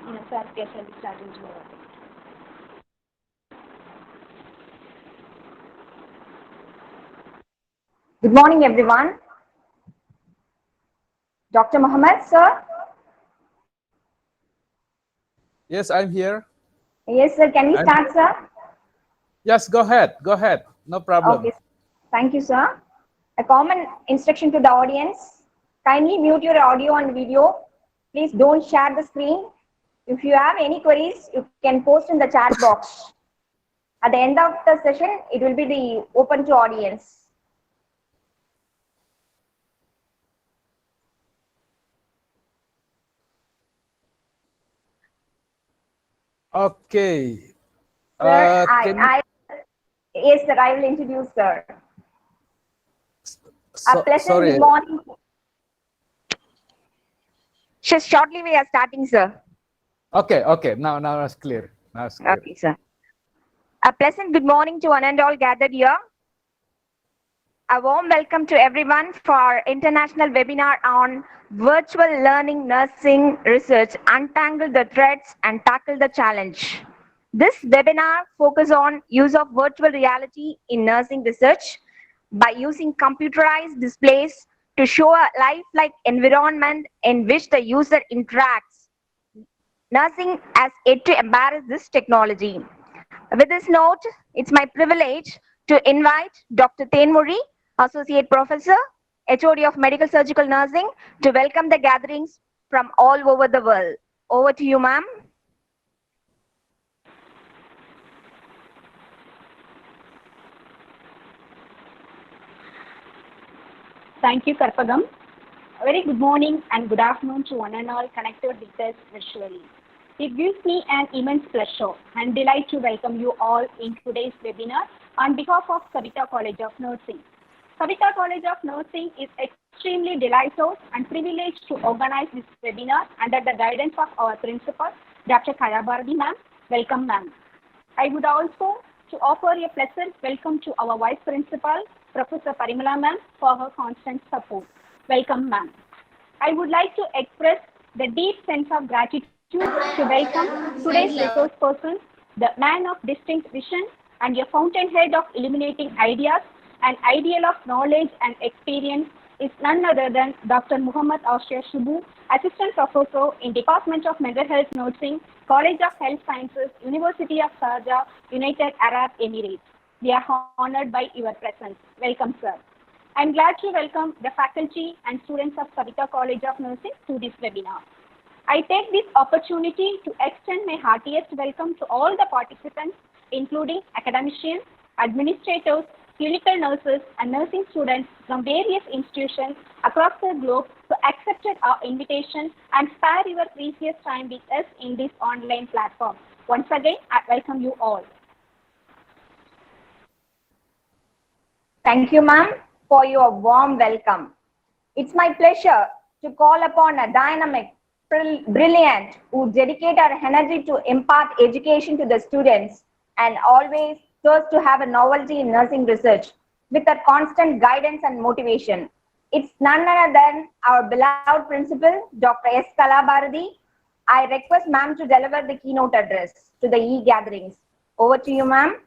inasal case strategy. Good morning, everyone. Dr. Mohammed, sir. Yes, I'm here. Yes, sir. Can we start, sir? Yes, go ahead. Go ahead. No problem. Okay. Thank you, sir. A common instruction to the audience. Kindly mute your audio and video. Please don't share the screen. If you have any queries, you can post in the chat box. At the end of the session, it will be the open to audience. Okay. Sir, Can yes, sir, I will introduce, sir. A pleasant sorry. good morning. Just shortly we are starting, sir. Okay, okay. Now it's clear. Now it's clear. Okay, sir. A pleasant good morning to one and all gathered here. A warm welcome to everyone for our international webinar on virtual learning nursing research, untangle the threads and tackle the challenge. This webinar focuses on use of virtual reality in nursing research by using computerized displays to show a lifelike environment in which the user interacts. Nursing has yet to embrace this technology. With this note, it's my privilege to invite Dr. Tenmuri, Associate Professor, HOD of Medical Surgical Nursing, to welcome the gatherings from all over the world. Over to you, ma'am. Thank you, Karpagam. A very good morning and good afternoon to one and all connected with us virtually. It gives me an immense pleasure and delight to welcome you all in today's webinar on behalf of Savita College of Nursing. Savita College of Nursing is extremely delighted and privileged to organize this webinar under the guidance of our principal, Dr. Kaya Bharati ma'am. Welcome, ma'am. I would also to offer a pleasant welcome to our Vice Principal, Professor Parimala ma'am, for her constant support. Welcome, ma'am. I would like to express the deep sense of gratitude to welcome today's resource person, the man of distinct vision and a fountainhead of illuminating ideas, an ideal of knowledge and experience is none other than Dr. Muhammad Ashir Shubu, Assistant Professor in Department of Mental Health Nursing, College of Health Sciences, University of Sharjah, United Arab Emirates. We are honored by your presence. Welcome, sir. I am glad to welcome the faculty and students of Savita College of Nursing to this webinar. I take this opportunity to extend my heartiest welcome to all the participants, including academicians, administrators, clinical nurses, and nursing students from various institutions across the globe who accepted our invitation and spare your precious time with us in this online platform. Once again, I welcome you all. Thank you, ma'am, for your warm welcome. It's my pleasure to call upon a dynamic, brilliant, who dedicate our energy to impart education to the students and always thirst to have a novelty in nursing research with a constant guidance and motivation. It's none other than our beloved principal, Dr. S. Kalabaradi. I request ma'am to deliver the keynote address to the e-gatherings. Over to you, ma'am.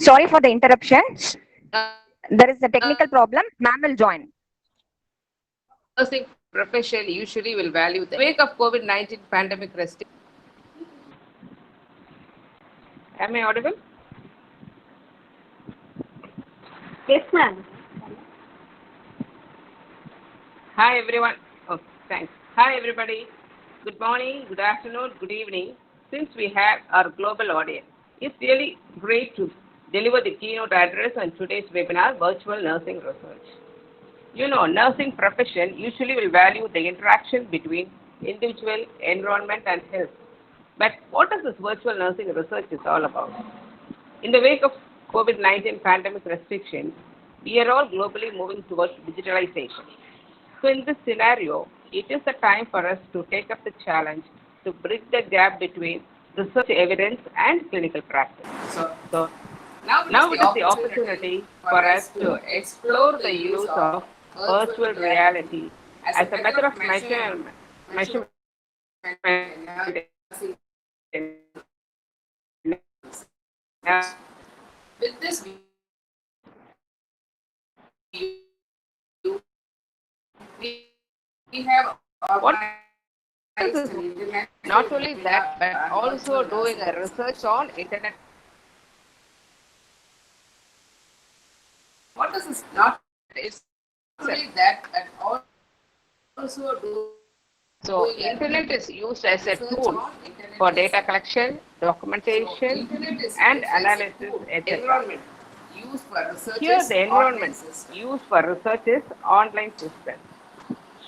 Sorry for the interruption. There is a technical problem. Ma'am will join. nursing profession usually will value the wake of COVID-19 pandemic restriction. Am I audible? Yes, ma'am. Hi everyone. Oh, thanks. Hi everybody. Good morning, good afternoon, good evening. Since we have our global audience, it's really great to deliver the keynote address on today's webinar, Virtual Nursing Research. You know, nursing profession usually will value the interaction between individual, environment and health. But what is this virtual nursing research is all about? In the wake of COVID-19 pandemic restrictions, we are all globally moving towards digitalization. So in this scenario, it is the time for us to take up the challenge to bridge the gap between research evidence and clinical practice. So now it is the opportunity for us to explore the use of virtual reality as a method of measurement With this view, we have what organized is an international not only webinar that but on also virtual doing nursing a research. research on internet. What is this? Not it's only that, but also So doing a internet is used as a research tool on internet for data research. collection, So documentation internet is and used as a analysis, tool, etc. environment used for Here researchers the online environment system. used for research is online systems.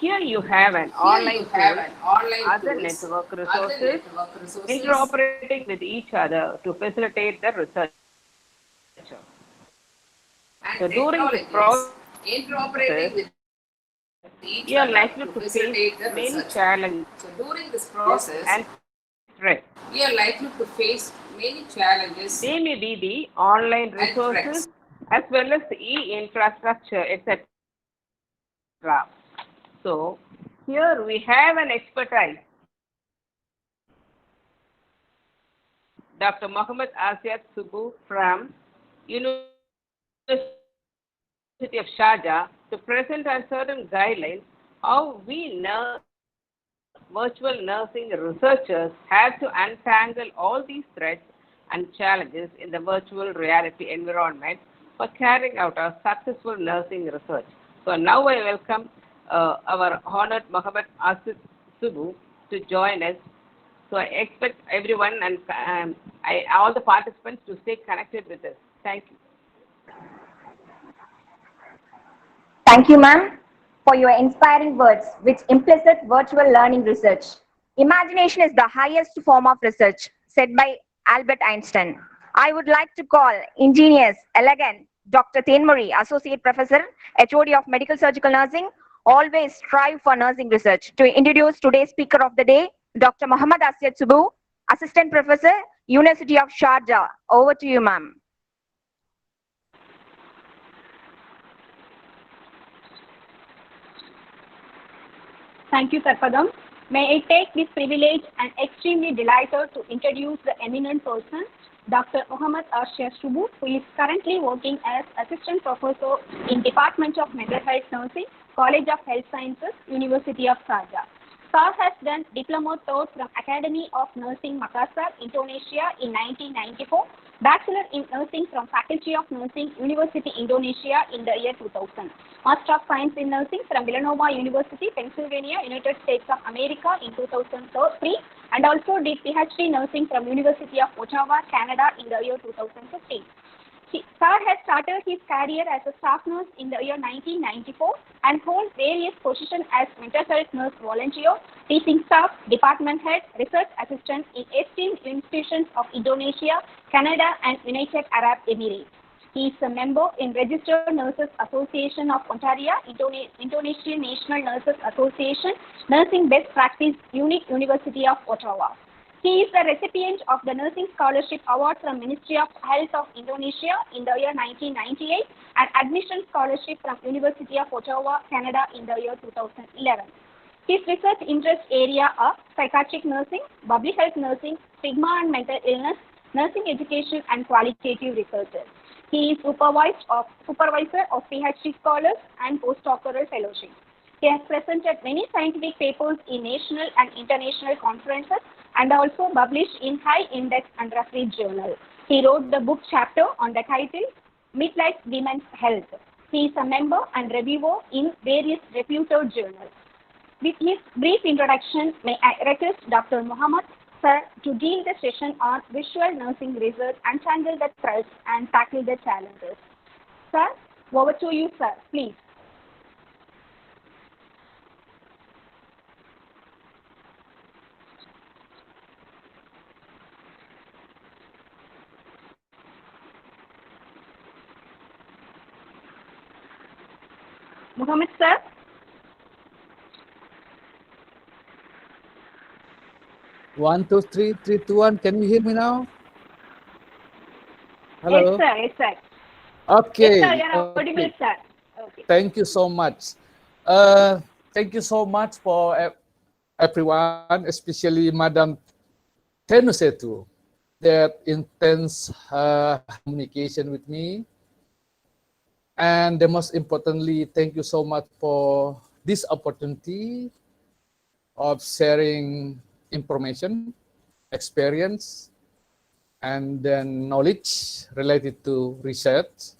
Here you have an Here you online have tools, an online other tools, network other resources network resources, interoperating with each other to facilitate the research. So and during this technologies process, interoperating with each other you are to likely to facilitate face the research. many challenges So during this process, and threats. we are likely to face many challenges They may be the online and resources threats. as well as the e-infrastructure, etc. So here we have an expertise, Dr. Mohammed Asyad Subu from University of Sharjah to present on certain guidelines how we virtual nursing researchers have to untangle all these threats and challenges in the virtual reality environment for carrying out our successful nursing research. So now I welcome our honored Mohammed Asyad Subu to join us. So I expect everyone and all the participants to stay connected with us. Thank you. Thank you, ma'am, for your inspiring words, which implicit virtual learning research. Imagination is the highest form of research, said by Albert Einstein. I would like to call ingenious, elegant Dr. Tenmuri, Associate Professor, HOD of Medical Surgical Nursing, always strive for nursing research, to introduce today's speaker of the day, Dr. Muhammad Asyad Subu, Assistant Professor, University of Sharjah. Over to you, ma'am. Thank you, Karpadam. May I take this privilege and extremely delighted to introduce the eminent person, Dr. Muhammad Asyad Subu, who is currently working as Assistant Professor in Department of Mental Health Nursing, College of Health Sciences, University of Sharjah. Sir has done Diploma Third from Academy of Nursing Makassar, Indonesia in 1994, Bachelor in Nursing from Faculty of Nursing, University Indonesia in the year 2000, Master of Science in Nursing from Villanova University, Pennsylvania, United States of America in 2003, and also did PhD Nursing from University of Ottawa, Canada in the year 2015. Sir has started his career as a staff nurse in the year 1994 and holds various positions as mental health nurse volunteer, teaching staff, department head, research assistant in esteemed institutions of Indonesia, Canada, and United Arab Emirates. He is a member in Registered Nurses Association of Ontario, Indonesian National Nurses Association, Nursing Best Practice Unit, University of Ottawa. He is the recipient of the Nursing Scholarship Award from Ministry of Health of Indonesia in the year 1998 and Admission Scholarship from University of Ottawa, Canada in the year 2011. His research interest area are psychiatric nursing, public health nursing, stigma and mental illness, nursing education and qualitative researches. He is supervisor of PhD scholars and postdoctoral fellowship. He has presented many scientific papers in national and international conferences and also published in high index and refereed journals. He wrote the book chapter on the title Midlife Women's Health. He is a member and reviewer in various reputed journals. With his brief introduction, may I request Dr. Muhammad, sir, to deal the session on visual nursing research, untangle the threads, and tackle the challenges. Sir, over to you, sir, please. Muhammad, sir. One, two, three, three, two, one. Can you hear me now? Yes, Hello. sir. Yes, sir. Okay. Yes, sir. You're audible, Okay. sir. Okay. Thank you so much. Thank you so much for everyone, especially Madam Tenusetu, that intense communication with me. And the most importantly, thank you so much for this opportunity of sharing information, experience, and then knowledge related to research.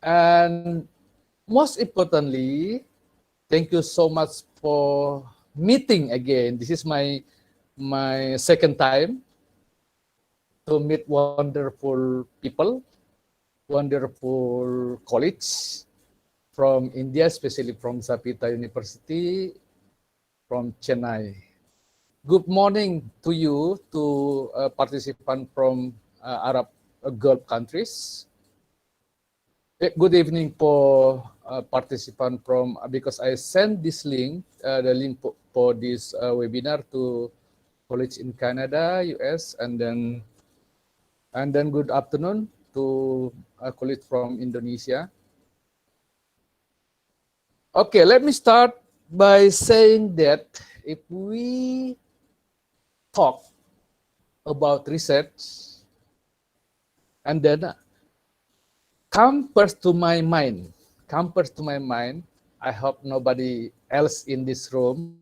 And most importantly, thank you so much for meeting again. This is my second time to meet wonderful people, wonderful colleagues from India, especially from Sapita University, from Chennai. Good morning to you, to participants from Arab Gulf countries. Good evening for participant from, because I sent this link, the link for this webinar to college in Canada, US, and then good afternoon to a colleague from Indonesia. Okay, let me start by saying that if we talk about research, and then come first to my mind, I hope nobody else in this room,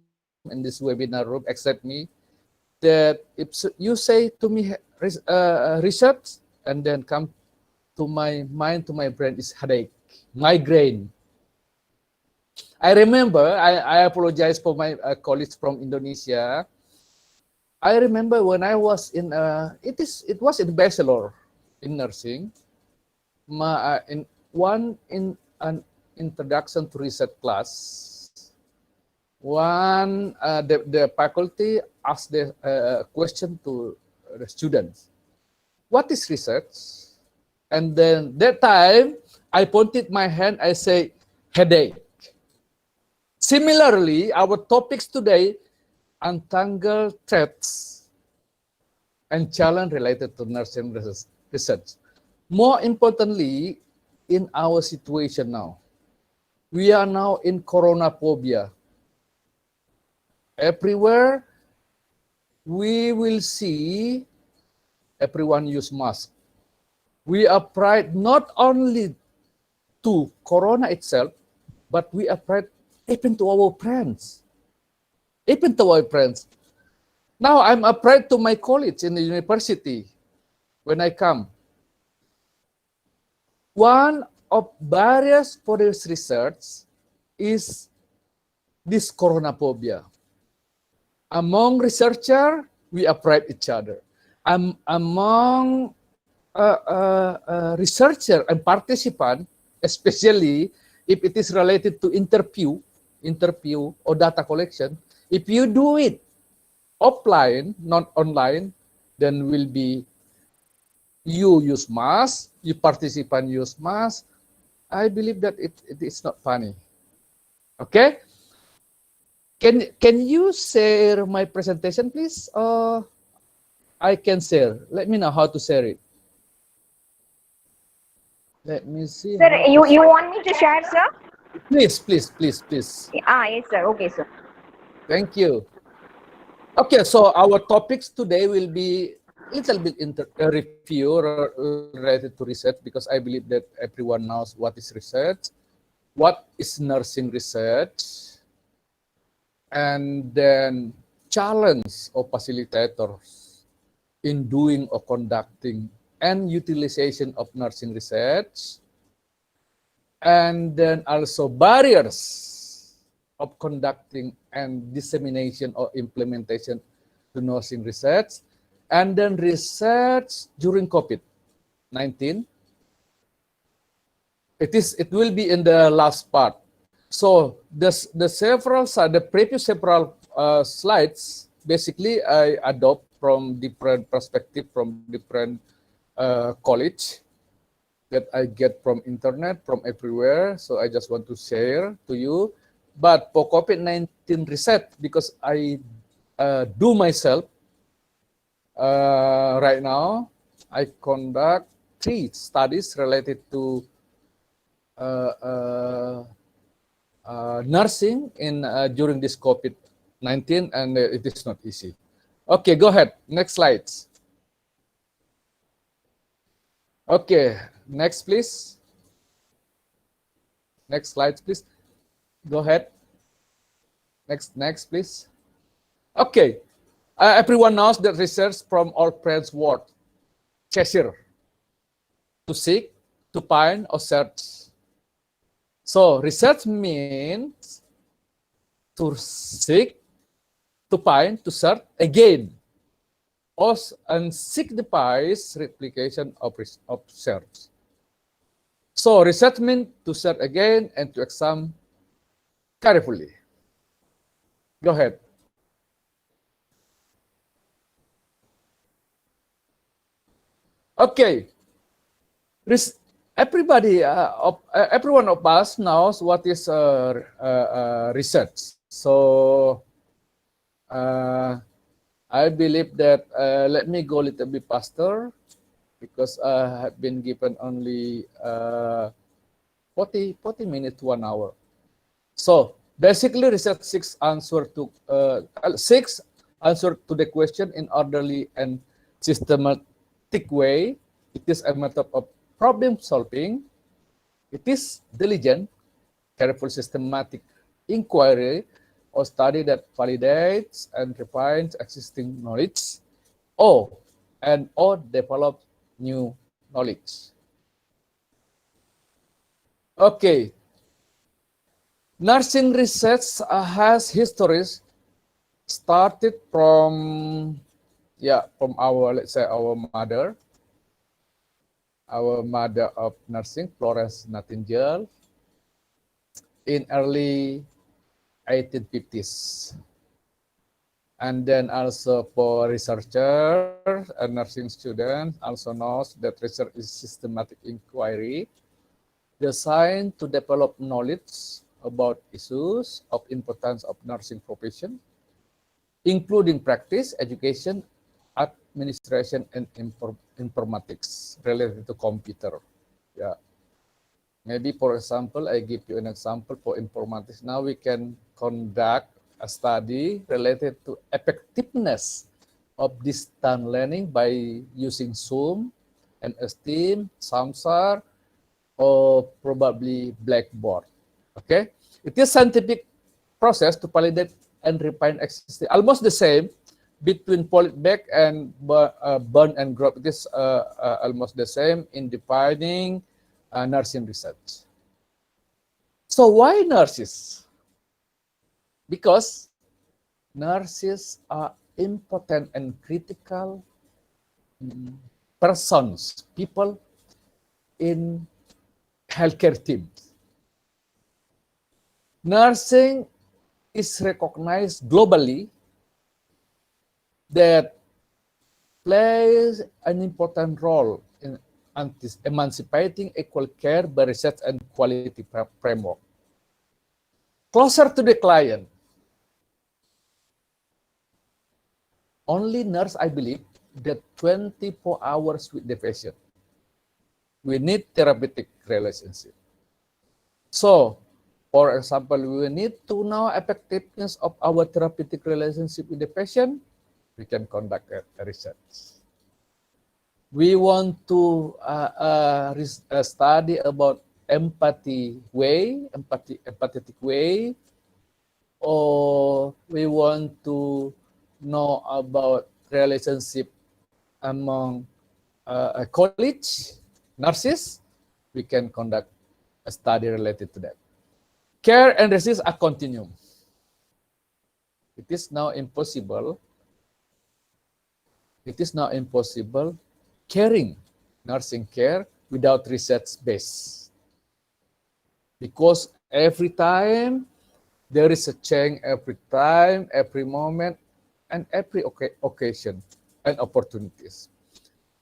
in this webinar room, except me, that if you say to me research, and then come to my mind, to my brain is headache, migraine. I remember, I apologize for my colleagues from Indonesia. I remember when I was in, it was in bachelor in nursing, in an introduction to research class, the faculty asked the question to the students, what is research? And then that time, I pointed my hand, I say, headache. Similarly, our topics today, untangle threats and challenge related to nursing research. More importantly, in our situation now, we are now in coronaphobia. Everywhere, we will see everyone use mask. We are afraid not only to corona itself, but we are afraid even to our friends. Even to our friends. Now I'm afraid to my colleagues in the university when I come. One of barriers for this research is this coronaphobia. Among researchers, we afraid each other. Among researcher and participant, especially if it is related to interview or data collection, if you do it offline, not online, then will be you use mask, you participant use mask. I believe that it is not funny. Okay? Can you share my presentation, please? I can share. Let me know how to share it. Let me see. Sir, you want me to share, sir? Please. Yes, sir. Okay, sir. Thank you. Okay, so our topics today will be a little bit review related to research, because I believe that everyone knows what is research, what is nursing research, and then challenge of facilitators in doing or conducting and utilization of nursing research, and then also barriers of conducting and dissemination or implementation to nursing research, and then research during COVID-19. It will be in the last part. So the previous several slides, basically I adopt from different perspective, from different college that I get from internet, from everywhere. So I just want to share to you. But for COVID-19 research, because I do myself right now, I conduct 3 studies related to nursing in during this COVID-19, and it is not easy. Okay, go ahead. Next slides. Okay, next, please. Next slides, please. Go ahead. Next, please. Okay, everyone knows that research from our friends' word, Cheshire, to seek, to find, or search. So research means to seek, to find, to search again, and signifies replication of search. So research means to search again and to examine carefully. Go ahead. Okay. Everyone of us knows what is research. So I believe that let me go a little bit faster because I have been given only 40 minutes to 1 hour. So basically, research seeks answer to the question in orderly and systematic way. It is a method of problem solving. It is diligent, careful, systematic inquiry or study that validates and refines existing knowledge, or develops new knowledge. Okay. Nursing research has histories started from our, let's say, our mother of nursing, Florence Nightingale, in early 1850s. And then also for researchers and nursing students also knows that research is systematic inquiry designed to develop knowledge about issues of importance of nursing profession, including practice, education, administration, and informatics related to computer. Yeah. Maybe, for example, I give you an example for informatics. Now we can conduct a study related to effectiveness of distance learning by using Zoom, and Steam, Samsar, or probably Blackboard. Okay, it is scientific process to validate and refine existing, almost the same between Politbeck and Burn and Grove. It is almost the same in defining nursing research. So why nurses? Because nurses are important and critical persons, people in healthcare teams. Nursing is recognized globally that plays an important role in emancipating equal care by research and quality framework. Closer to the client, only nurse, I believe, that 24 hours with the patient. We need therapeutic relationship. So, for example, we need to know effectiveness of our therapeutic relationship with the patient. We can conduct a research. We want to study about empathetic way, or we want to know about relationship among a college nurses, we can conduct a study related to that. Care and resist a continuum. It is now impossible. It is now impossible caring, nursing care without research base. Because every time there is a change, every time, every moment, and every occasion and opportunities.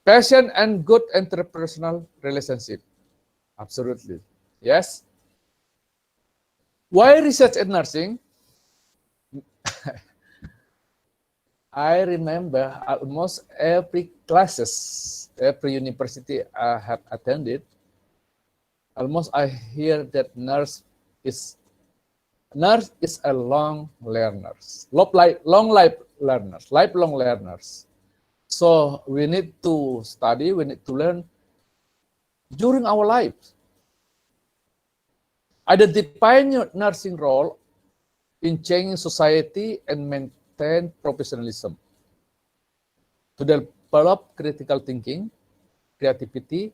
Passion and good interpersonal relationship. Absolutely. Yes. Why research in nursing? I remember almost every classes, every university I have attended, almost I hear that nurse is a long learners, long life learners, lifelong learners. So we need to study, we need to learn during our lives. Identify your nursing role in changing society and maintain professionalism. To develop critical thinking, creativity,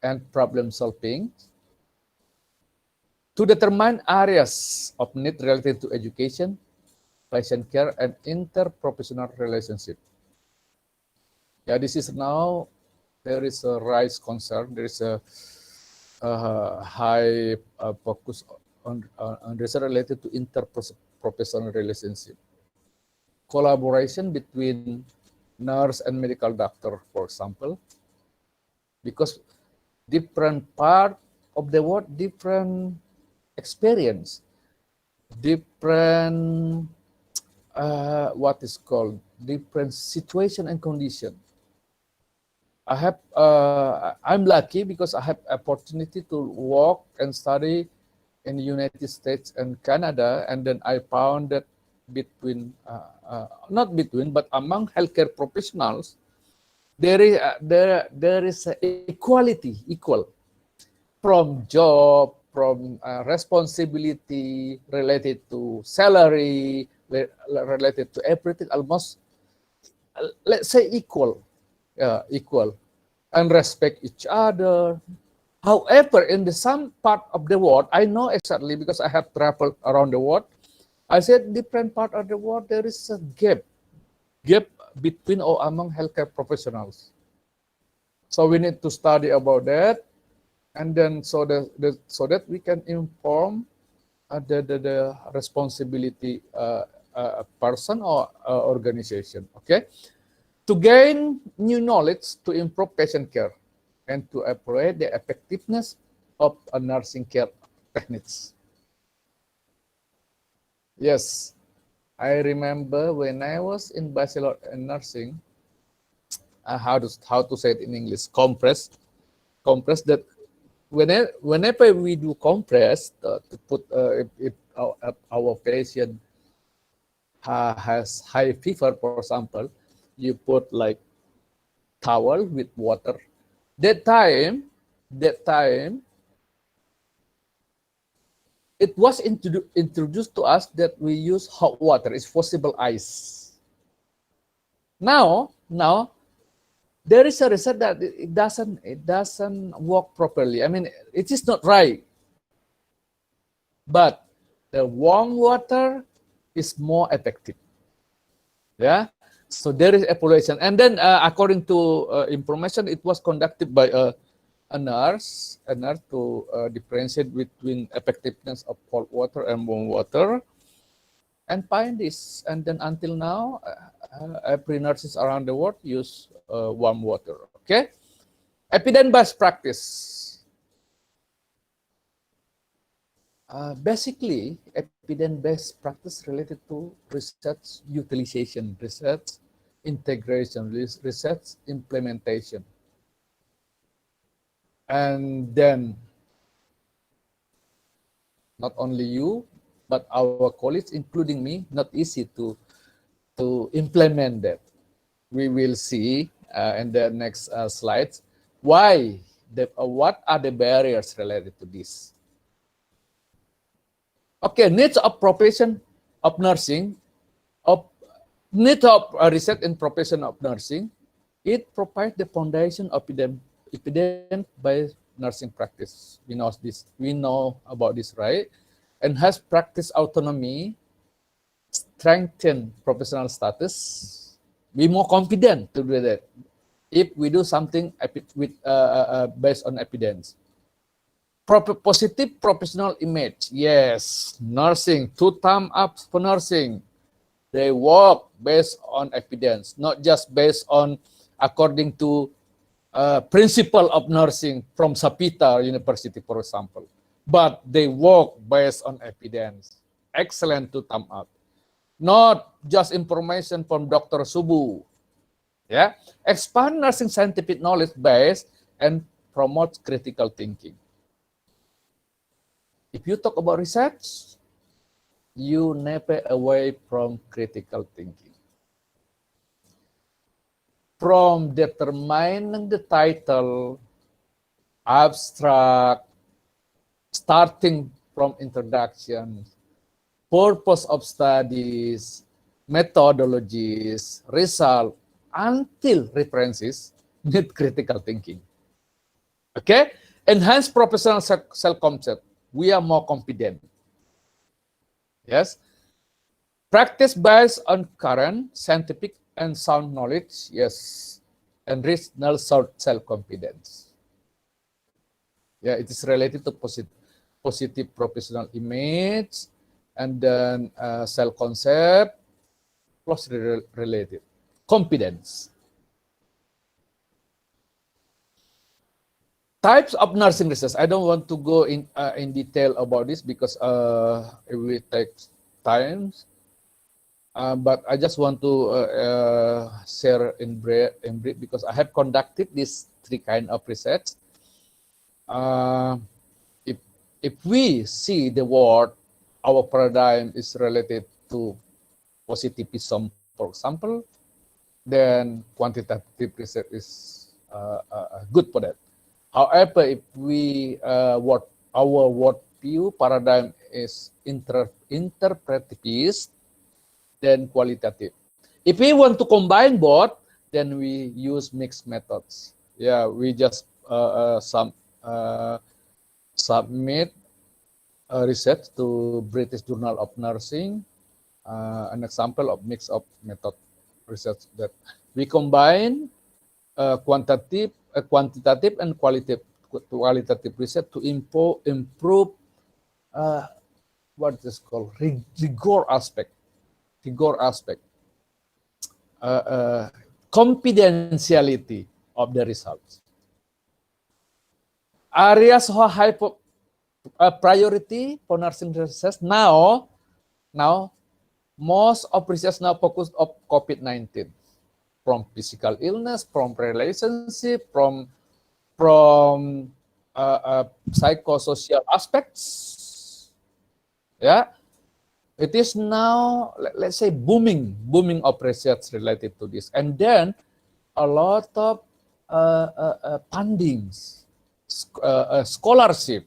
and problem solving. To determine areas of need related to education, patient care, and interprofessional relationship. Yeah, this is now, there is a rise concern, there is a high focus on research related to interprofessional relationship. Collaboration between nurse and medical doctor, for example, because different part of the world, different experience, different what is called different situation and condition. I'm lucky because I have opportunity to work and study in the United States and Canada, and then I found that not between, but among healthcare professionals, there is equality, equal, from job, from responsibility related to salary, related to everything, almost let's say equal, equal, and respect each other. However, in some part of the world, I know exactly because I have traveled around the world. I said different part of the world there is a gap between or among healthcare professionals. So we need to study about that, and then so that we can inform the responsibility person or organization. Okay, to gain new knowledge to improve patient care and to evaluate the effectiveness of a nursing care techniques. Yes, I remember when I was in bachelor in nursing, how to say it in English, compress that whenever we do compress to put if our patient has high fever, for example, you put like towel with water. That time it was introduced to us that we use hot water. It's possible ice. Now there is a research that it doesn't work properly. I mean, it is not right. But the warm water is more effective. Yeah. So there is evaluation, and then according to information, it was conducted by a nurse to differentiate between effectiveness of cold water and warm water, and find this. And then until now, every nurses around the world use warm water. Okay, evidence-based practice. Basically, evidence-based practice related to research utilization, research integration, research implementation. And then not only you, but our colleagues, including me, not easy to implement that. We will see in the next slides why what are the barriers related to this? Okay, needs of profession of nursing, of needs of research in profession of nursing. It provides the foundation of evidence-based nursing practice. We know this. We know about this, right? And has practice autonomy, strengthen professional status, be more confident to do that if we do something with based on evidence. Positive professional image. Yes, nursing, 2 thumbs up for nursing. They work based on evidence, not just based on according to principle of nursing from Sapita University, for example. But they work based on evidence. Excellent, 2 thumbs up. Not just information from Dr. Subu. Yeah, expand nursing scientific knowledge base and promote critical thinking. If you talk about research, you never away from critical thinking. From determining the title, abstract, starting from introduction, purpose of studies, methodologies, result, until references, need critical thinking. Okay? Enhance professional self-concept. We are more confident. Yes? Practice based on current scientific and sound knowledge. Yes. And regional self-confidence. Yeah, it is related to positive professional image, and then self-concept, closely related. Confidence. Types of nursing research. I don't want to go in detail about this because it will take time. But I just want to share in brief because I have conducted these 3 kinds of research. If we see the word, our paradigm is related to positivism, for example, then quantitative research is good for that. However, if we our word view paradigm is interpretivist, then qualitative. If we want to combine both, then we use mixed methods. Yeah, we just submit research to British Journal of Nursing, an example of mix of method research that we combine quantitative and qualitative research to improve what is called rigor aspect, confidentiality of the results. Areas of high priority for nursing research now most of research now focused on COVID-19, from physical illness, from relationship, from psychosocial aspects. Yeah, it is now, let's say, booming of research related to this, and then a lot of fundings, scholarship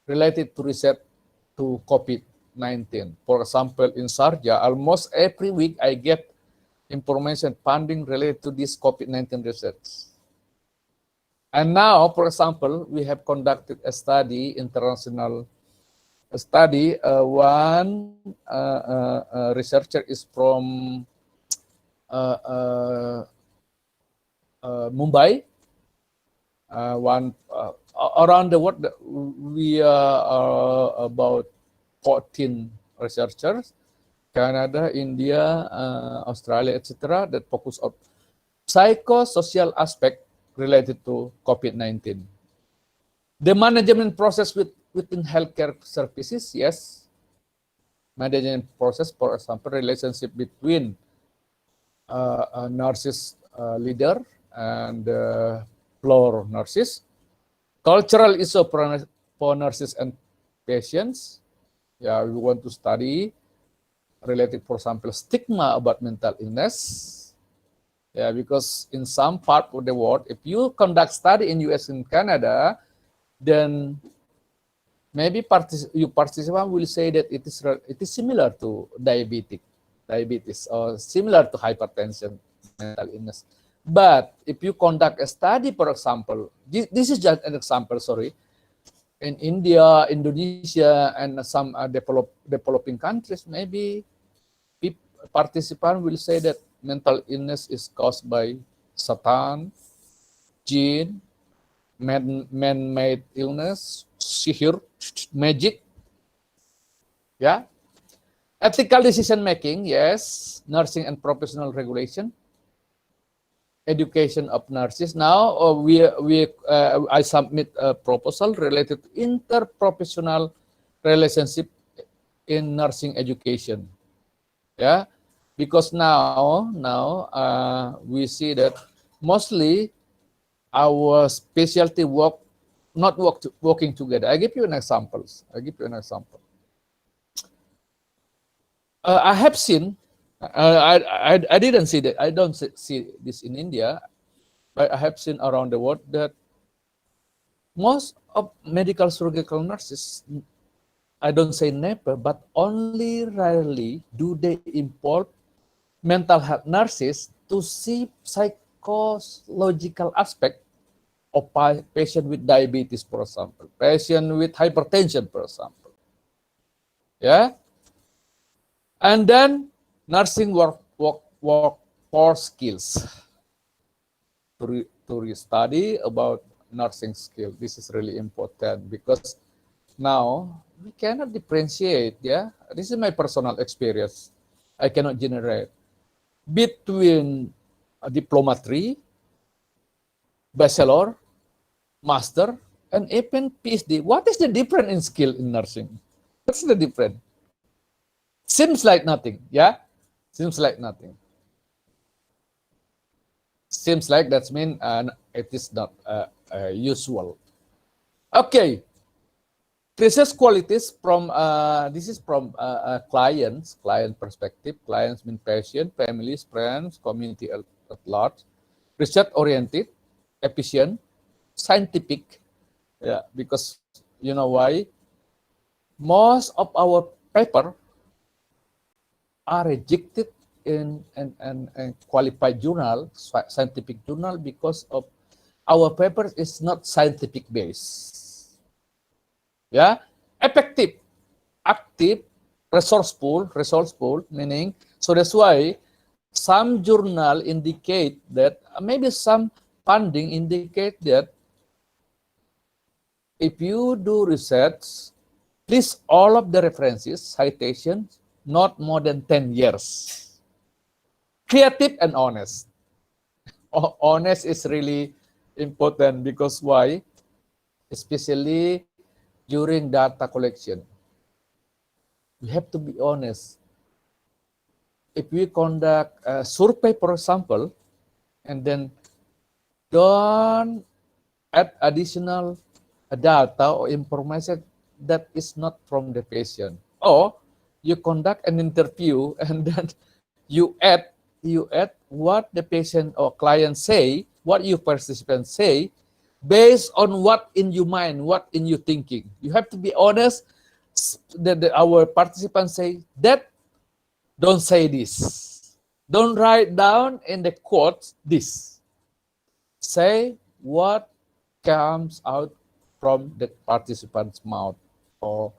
related to research to COVID-19. For example, in Sharjah, almost every week I get information funding related to this COVID-19 research. And now, for example, we have conducted a study, international study. One researcher is from Mumbai. Around the world, we are about 14 researchers, Canada, India, Australia, etc., that focus on psychosocial aspect related to COVID-19. The management process within healthcare services, yes. Management process, for example, relationship between nurses leader and floor nurses. Cultural issue for nurses and patients. Yeah, we want to study related, for example, stigma about mental illness. Yeah, because in some part of the world, if you conduct study in US and Canada, then maybe participant will say that it is similar to diabetes or similar to hypertension, mental illness. But if you conduct a study, for example, this is just an example, sorry, in India, Indonesia, and some developing countries, maybe participant will say that mental illness is caused by Satan, jinn, man-made illness, sihir, magic. Yeah. Ethical decision making, yes. Nursing and professional regulation. Education of nurses. Now I submit a proposal related to interprofessional relationship in nursing education. Yeah, because now we see that mostly our specialty working together. I give you an example. I have seen. I didn't see that. I don't see this in India, but I have seen around the world that most of medical surgical nurses, I don't say never, but only rarely do they involve mental health nurses to see psychological aspect of patient with diabetes, for example, patient with hypertension, for example. Yeah, and then nursing workforce skills to study about nursing skill. This is really important because now we cannot differentiate. Yeah, this is my personal experience. I cannot generate between a diploma 3, bachelor, master, and even PhD. What is the difference in skill in nursing? What's the difference? Seems like nothing, yeah? Seems like nothing. Seems like that means it is not usual. Okay. Research qualities from, this is from client perspective. Clients mean patient, families, friends, community at large. Research oriented, efficient, scientific. Yeah, because you know why? Most of our paper are rejected in qualified journal, scientific journal, because of our paper is not scientific based. Yeah, effective, active, resourceful, meaning, so that's why some journal indicate that maybe some funding indicate that if you do research, list all of the references, citations, not more than 10 years. Creative and honest. Honest is really important because why? Especially during data collection. We have to be honest. If we conduct a survey, for example, and then don't add additional data or information that is not from the patient, or you conduct an interview and then you add what the patient or client say, what you participants say, based on what in your mind, what in your thinking. You have to be honest. That our participants say that, don't say this, don't write down in the quotes this. Say what comes out from the participant's mouth, or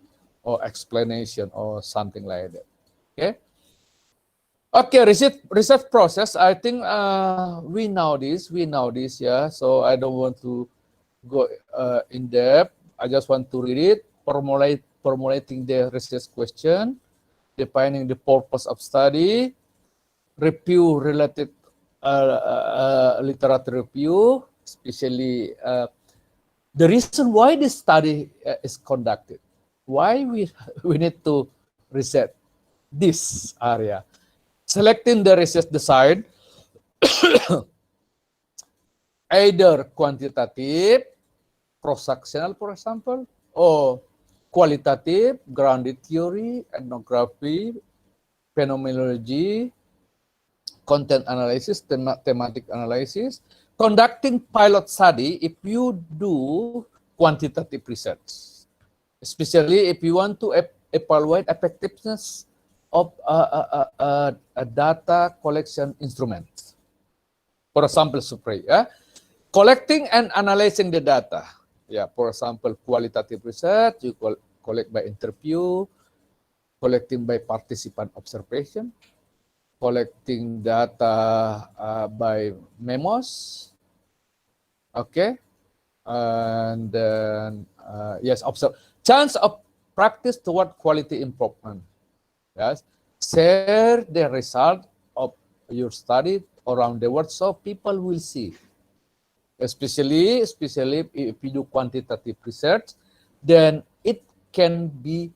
explanation or something like that. Okay. Okay, research process. I think we know this. Yeah. So I don't want to go in depth. I just want to read it. Formulating the research question, defining the purpose of study, review related literature review, especially the reason why this study is conducted, why we need to research this area. Selecting the research design, either quantitative, cross-sectional, for example, or qualitative, grounded theory, ethnography, phenomenology, content analysis, thematic analysis, conducting pilot study if you do quantitative research, especially if you want to evaluate effectiveness of a data collection instrument. For example, survey, collecting and analyzing the data. Yeah, for example, qualitative research, you collect by interview, collecting by participant observation, collecting data by memos, okay, and then yes, observe. Chance of practice toward quality improvement. Yes, share the result of your study around the world so people will see. Especially if you do quantitative research, then it can be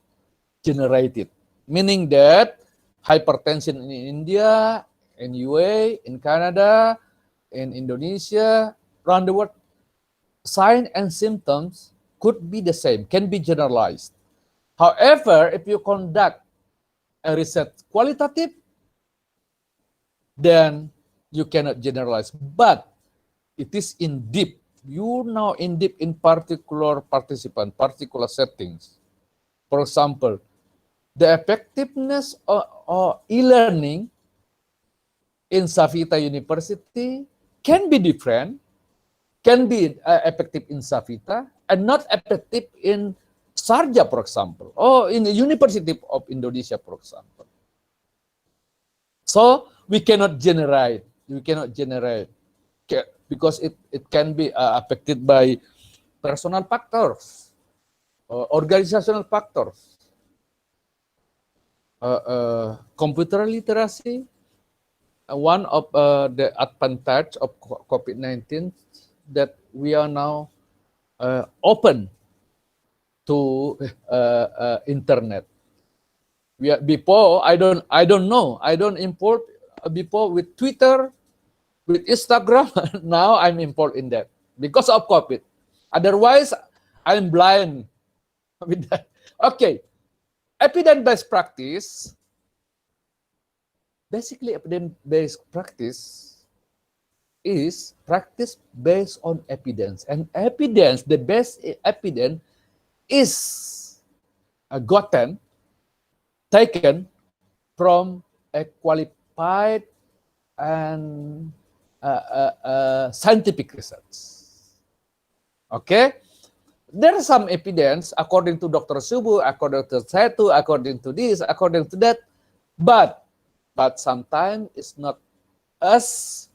generated, meaning that hypertension in India, in UA, in Canada, in Indonesia, around the world, signs and symptoms could be the same, can be generalized. However, if you conduct a research qualitative, then you cannot generalize. But it is in deep. You now in deep in particular participant, particular settings. For example, the effectiveness of e-learning in Savita University can be different, can be effective in Savita and not effective in Sharjah, for example, or in the University of Indonesia, for example. So we cannot generate. Because it can be affected by personal factors, organizational factors, computer literacy. One of the advantage of COVID-19 that we are now open to internet. Before I don't know. I don't import before with Twitter, with Instagram. Now I'm involved in that because of COVID. Otherwise, I'm blind with that. Okay, evidence-based practice. Basically, evidence-based practice is practice based on evidence, and evidence, the best evidence is taken from a qualified and scientific research. Okay, there is some evidence according to Dr. Subu, according to Setu, according to this, according to that, but sometimes it's not as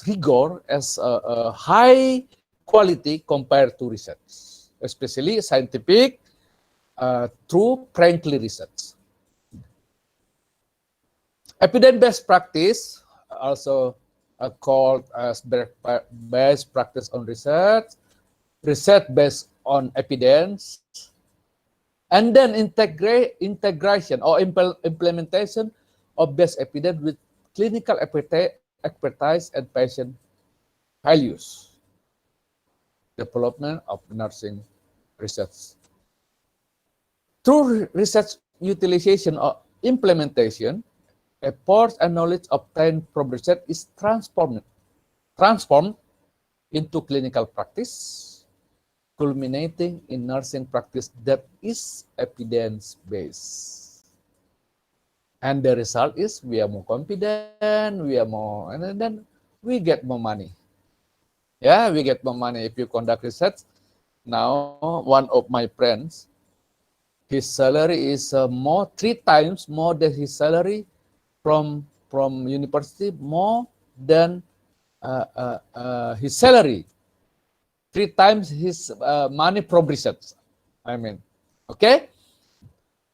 rigor as high quality compared to research, especially scientific through frankly research. Evidence-based practice, also called as best practice on research, research based on evidence, and then integration or implementation of best evidence with clinical expertise and patient values. Development of nursing research. Through research utilization or implementation, efforts and knowledge obtained from research is transformed into clinical practice, culminating in nursing practice that is evidence-based. And the result is we are more confident, and then we get more money. Yeah, we get more money if you conduct research. Now, one of my friends, his salary is 3 times more than his salary from university, more than his salary, 3 times his money from research. I mean, okay?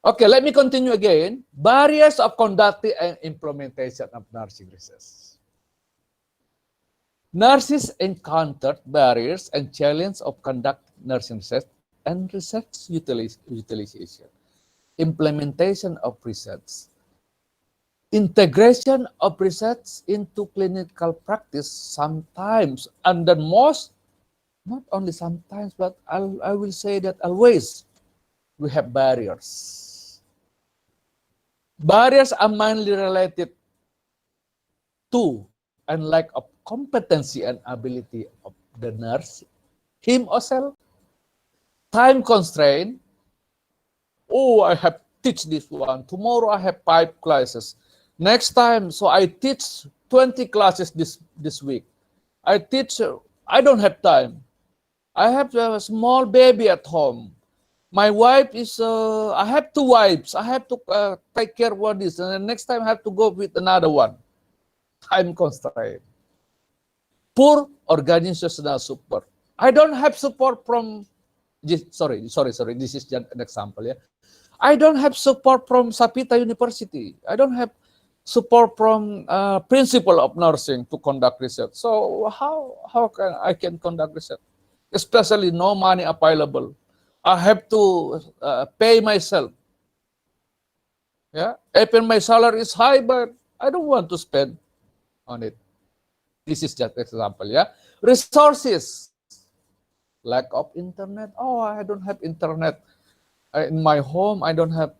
Okay, let me continue again. Barriers of conducting and implementation of nursing research. Nurses encountered barriers and challenges of conduct nursing research and research utilization, implementation of research, integration of research into clinical practice sometimes, and then most, not only sometimes, but I will say that always, we have barriers. Barriers are mainly related Two, and lack of competency and ability of the nurse, him or herself. Time constraint. Oh, I have teach this one. Tomorrow I have 5 classes. Next time, so I teach 20 classes this week. I teach. I don't have time. I have a small baby at home. My wife is. I have 2 wives. I have to take care of this, and the next time I have to go with another one. Time constraint. Poor organizational support. I don't have support from. Sorry. This is just an example. Yeah, I don't have support from Sapita University. I don't have support from principal of nursing to conduct research. So how can I can conduct research? Especially no money available. I have to pay myself. Yeah, even my salary is high, but I don't want to spend on it. This is just example. Yeah, resources, lack of internet. Oh, I don't have internet in my home. I don't have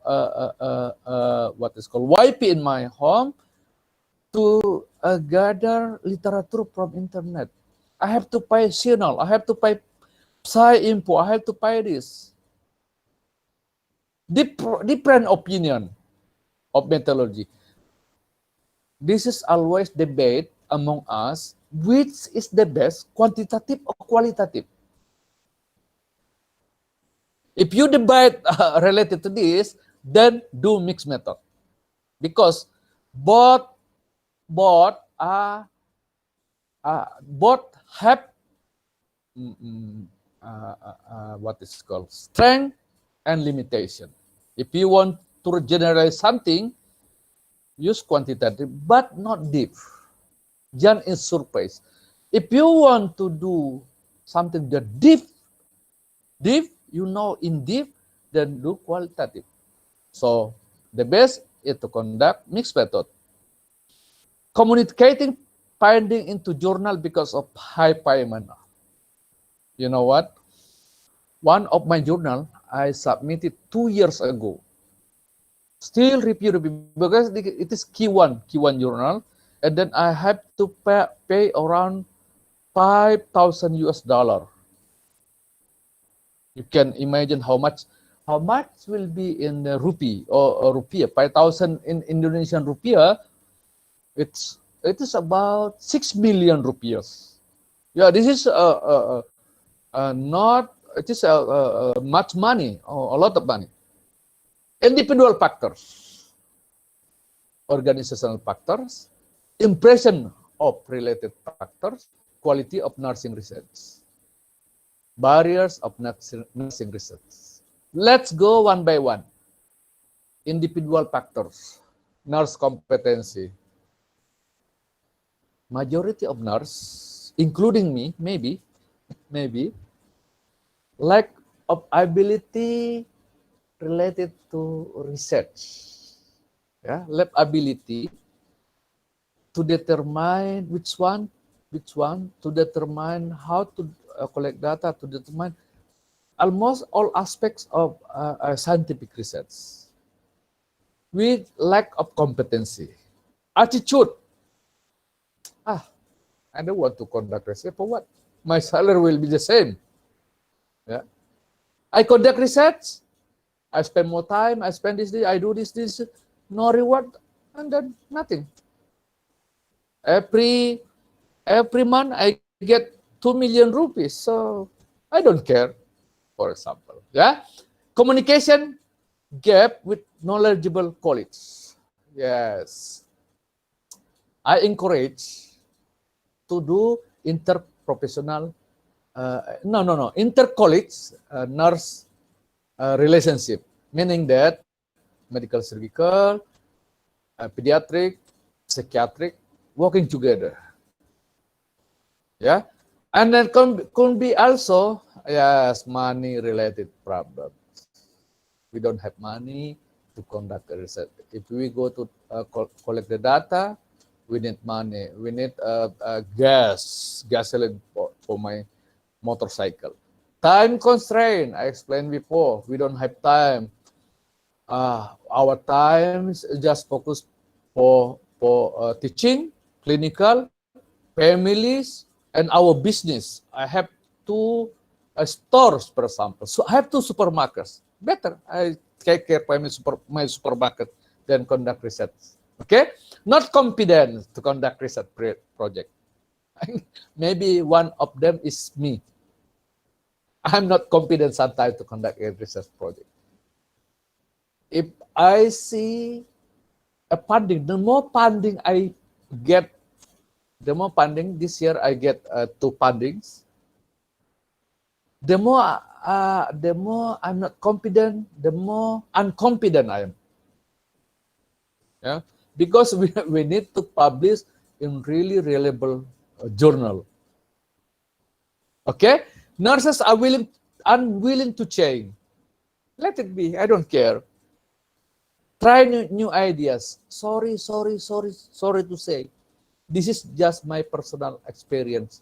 what is called Wi-Fi in my home to gather literature from internet. I have to pay signal. I have to pay Psy info. I have to pay this. Different opinion of methodology. This is always debate among us, which is the best, quantitative or qualitative. If you debate related to this, then do mixed method, because both are both have what is called strength and limitation. If you want to generalize something, use quantitative, but not deep. Just in surface. If you want to do something that deep, in deep, then do qualitative. So the best is to conduct mixed method. Communicating finding into journal because of high payment. You know what? One of my journal I submitted 2 years ago. Still review because it is Q1 journal, and then I have to pay around 5,000 US dollar. You can imagine how much will be in rupee or rupiah. 5,000 in Indonesian rupiah. It is about 6 million rupiahs. Yeah, this is not. It is much money or a lot of money. Individual factors, organizational factors, impression of related factors, quality of nursing research, barriers of nursing research. Let's go one by one. Individual factors, nurse competency. Majority of nurse, including me, maybe, lack of ability related to research. Yeah, lack ability to determine which one, to determine how to collect data, to determine almost all aspects of scientific research. With lack of competency. Attitude. I don't want to conduct research. For what? My salary will be the same. Yeah. I conduct research. I spend more time. I spend this. I do this. No reward, and then nothing. Every month I get 2 million rupees. So I don't care. For example, yeah. Communication gap with knowledgeable colleagues. Yes. I encourage to do interprofessional, inter-college nurse relationship, meaning that medical surgical, pediatric, psychiatric, working together. Yeah, and then could be also, yes, money related problems. We don't have money to conduct a research. If we go to collect the data, we need money. We need gasoline for my motorcycle. Time constraint, I explained before. We don't have time. Our time is just focused for teaching, clinical, families, and our business. I have two stores, for example. So I have two supermarkets. Better I take care of my supermarket than conduct research. Okay? Not confident to conduct research project. Maybe one of them is me. I'm not confident sometimes to conduct a research project. If I see a funding, the more funding I get, the more funding, this year I get two fundings, the more I'm not confident, the more unconfident I am. Yeah, because we need to publish in really reliable journal. Okay, nurses are unwilling to change. Let it be. I don't care. Try new ideas. Sorry to say. This is just my personal experience.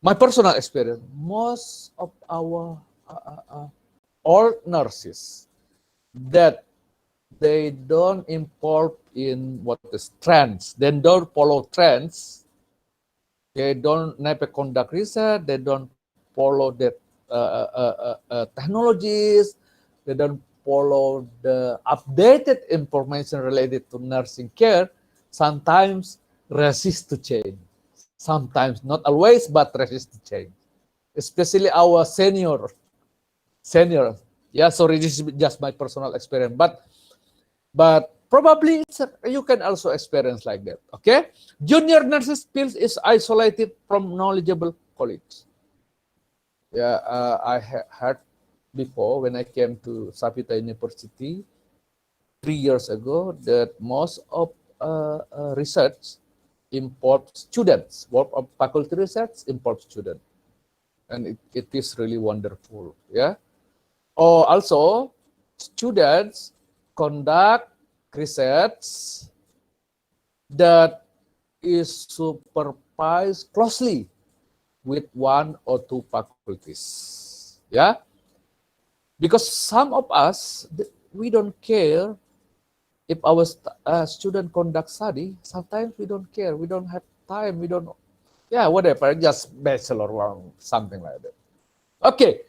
Most of our old nurses that they don't involve in what is trends, they don't follow trends, they don't never conduct research, they don't follow the technologies, they don't follow the updated information related to nursing care, sometimes resist to change. Sometimes, not always, but resist to change. Especially our senior. Yeah, sorry, this is just my personal experience, but probably you can also experience like that. Okay, junior nurses field is isolated from knowledgeable colleagues. Yeah, I heard before when I came to Savita University 3 years ago that most of research import students. Work of faculty research import students, and it is really wonderful. Yeah. Or also, students conduct research that is supervised closely with one or two faculties. Yeah, because some of us we don't care if our student conduct study. Sometimes we don't care. We don't have time. We don't. Yeah, whatever. Just bachelor or something like that. Okay.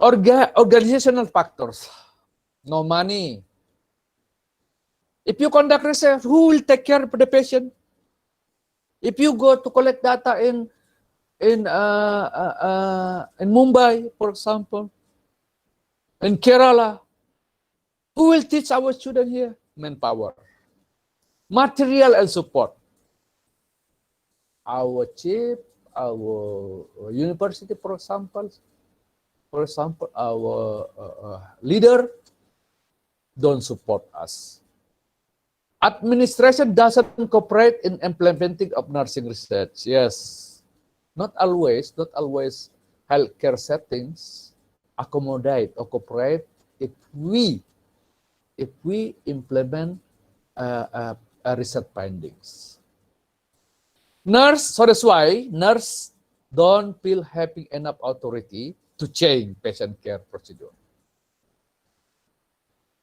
Organizational factors. No money. If you conduct research, who will take care of the patient? If you go to collect data in Mumbai, for example, in Kerala, who will teach our student here? Manpower, material, and support. Our chief, our university, for example, our leader don't support us. Administration doesn't cooperate in implementing of nursing research. Yes, not always healthcare settings accommodate or cooperate if we implement research findings. So that's why nurse don't feel having enough authority to change patient care procedure.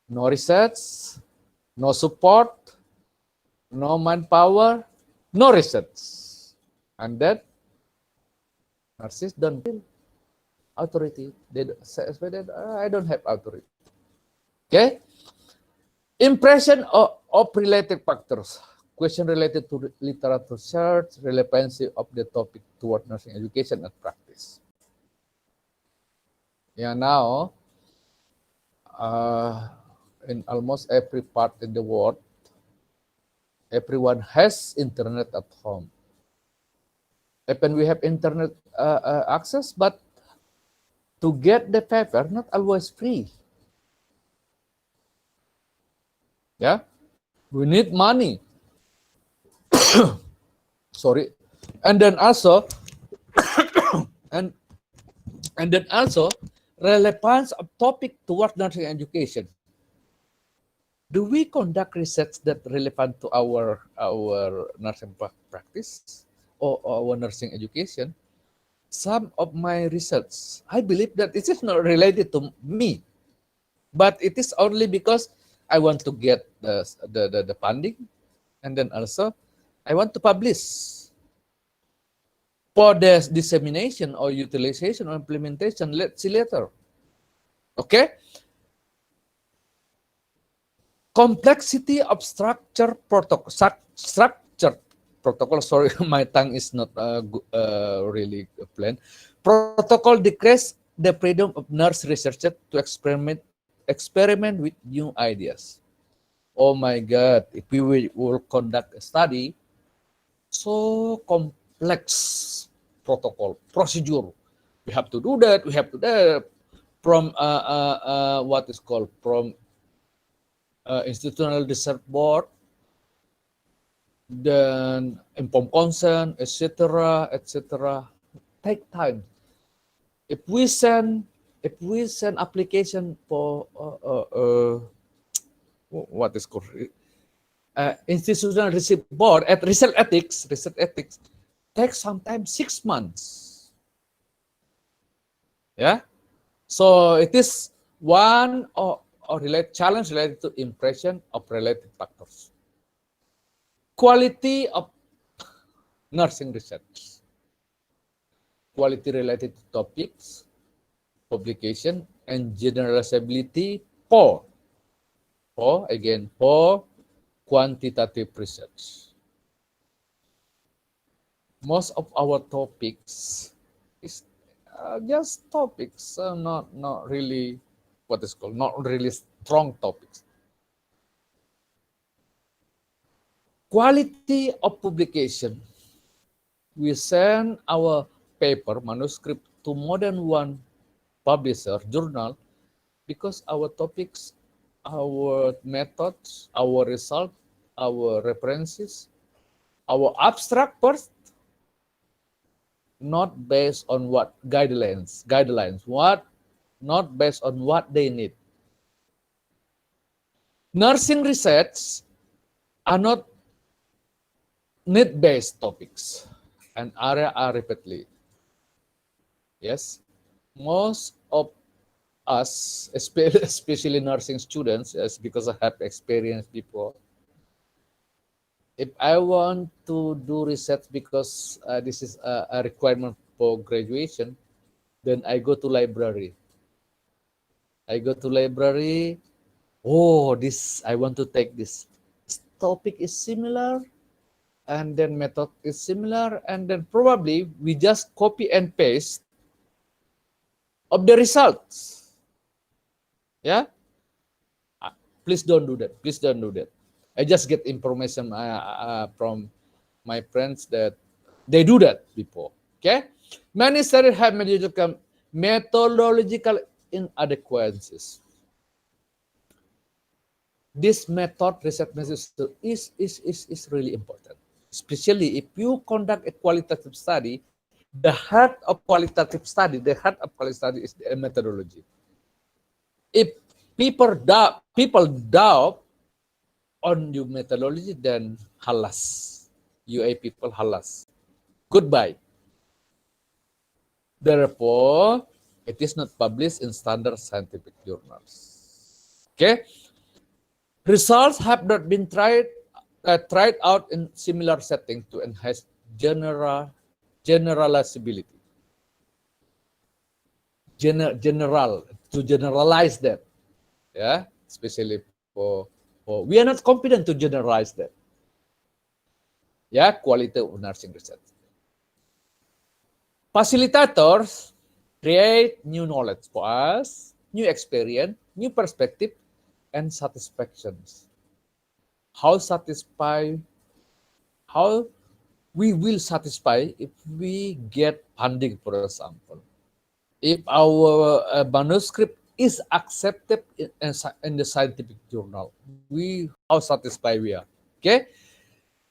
No research, no support, no manpower, no research. And then nurses don't feel authority. They say, I don't have authority. Okay? Impression of related factors. Question related to literature search, relevancy of the topic toward nursing education and practice. Yeah, now, in almost every part in the world, everyone has internet at home. Even we have internet access, but to get the paper, not always free. Yeah, we need money. Sorry, and then also, and then also, relevance of topic toward nursing education. Do we conduct research that relevant to our nursing practice or our nursing education? Some of my research, I believe that it is not related to me, but it is only because I want to get the funding, and then also I want to publish. For the dissemination or utilization or implementation, let's see later. Okay? Complexity of structure protocol. Structure protocol. Sorry, my tongue is not really plain. Protocol decrease the freedom of nurse researchers to experiment with new ideas. Oh my God! If we will conduct a study, so complex protocol procedure, we have to do that. We have to do that from what is called from institutional research board, then informed consent, etc., etc. Take time. If we send application for what is called institutional research board at research ethics takes sometimes 6 months. Yeah. So it is one or challenge related to impression of related factors. Quality of nursing research. Quality related to topics, publication, and generalizability for quantitative research. Most of our topics is just topics, not really what is called, not really strong topics. Quality of publication. We send our paper, manuscript to more than one publisher, journal, because our topics, our methods, our result, our references, our abstract first, not based on what guidelines, not based on what they need. Nursing research are not need-based topics and area are repeatedly. Yes, most of us, especially nursing students, yes, because I have experience before. If I want to do research because this is a requirement for graduation, then I go to library. Oh, this, I want to take this. This topic is similar, and then method is similar, and then probably we just copy and paste of the results. Yeah? Please don't do that. Please don't do that. I just get information from my friends that they do that before. Okay? Many studies have methodological inadequacies. This method, research method, is really important, especially if you conduct a qualitative study. The heart of qualitative study is the methodology. If people doubt on your methodology, then halas, UA people, halas, goodbye. Therefore, it is not published in standard scientific journals. Okay. Results have not been tried out in similar setting to enhance generalizability. To generalize that, yeah, especially for we are not confident to generalize that. Yeah, quality of nursing research. Facilitators create new knowledge for us, new experience, new perspective, and satisfactions. How we will satisfy if we get funding, for example. If our manuscript is accepted in the scientific journal, how satisfied we are. Okay,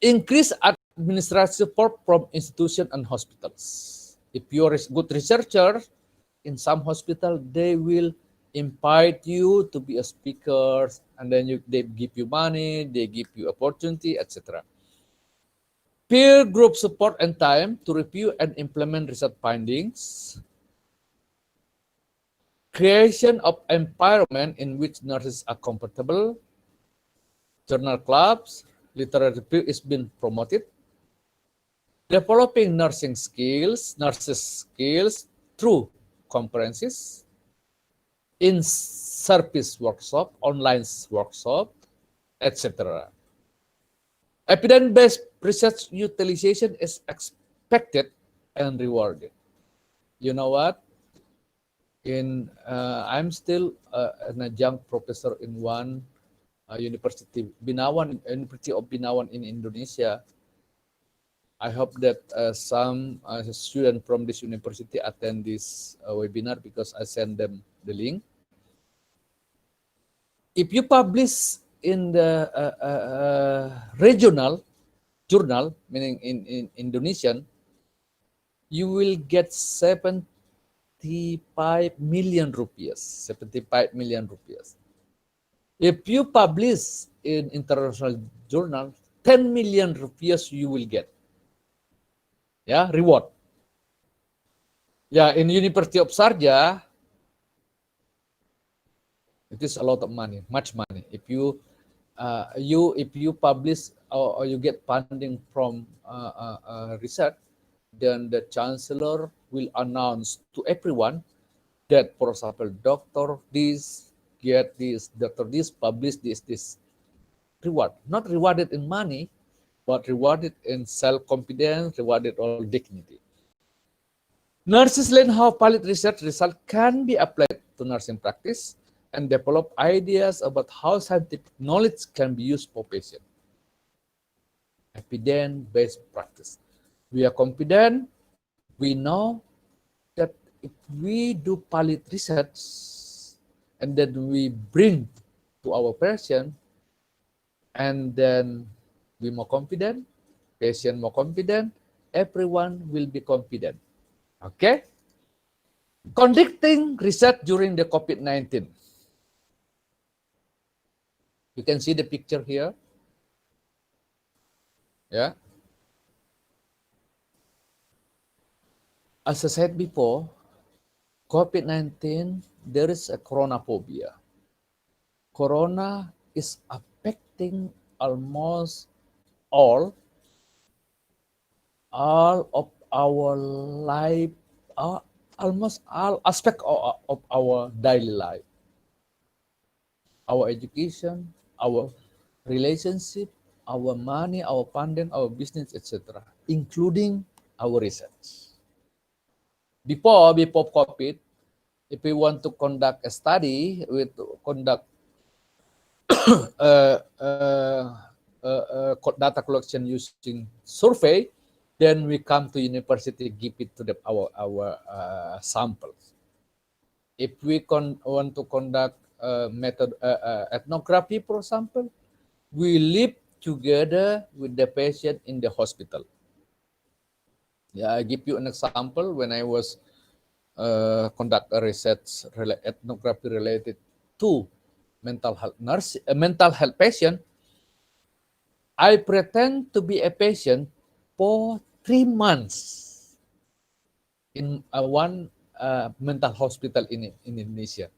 increase administrative support from institutions and hospitals. If you're a good researcher in some hospital, they will invite you to be a speaker, and then they give you money, they give you opportunity, etc. Peer group support and time to review and implement research findings. Creation of environment in which nurses are comfortable. Journal clubs, literary review is being promoted. developing nurses skills through conferences, in-service workshop, online workshop, etc. Evidence-based research utilization is expected and rewarded. You know what? I'm still an adjunct professor in one university, University of Binawan in Indonesia. I hope that some students from this university attend this webinar because I send them the link. If you publish in the regional journal, meaning in Indonesian, you will get 75 million rupiah. 75 million rupiah. If you publish in international journal, 10 million rupiah you will get. Yeah, reward. Yeah, in University of Sharjah, it is a lot of money, much money. If you publish or you get funding from research, then the chancellor will announce to everyone that, for example, doctor this get this, doctor this publish this reward, not rewarded in money, but rewarded in self-confidence, rewarded all dignity. Nurses learn how pilot research results can be applied to nursing practice and develop ideas about how scientific knowledge can be used for patients. Evidence-based practice. We are confident, we know that if we do pilot research and then we bring to our patient, and then we more confident, patient more confident, everyone will be confident. Okay? Conducting research during the COVID-19. You can see the picture here. Yeah. As I said before, COVID-19, there is a coronaphobia. Corona is affecting almost all of our life, almost all aspects of our daily life. Our education, our relationship, our money, our funding, our business, etc., including our research. Before COVID, if we want to conduct a study, we conduct data collection using survey, then we come to university, give it to our samples. If we want to conduct method ethnography, for example, we live together with the patient in the hospital. Yeah, I give you an example. When I was conduct a research ethnography related to mental health patient, I pretend to be a patient for 3 months in one mental hospital in Indonesia.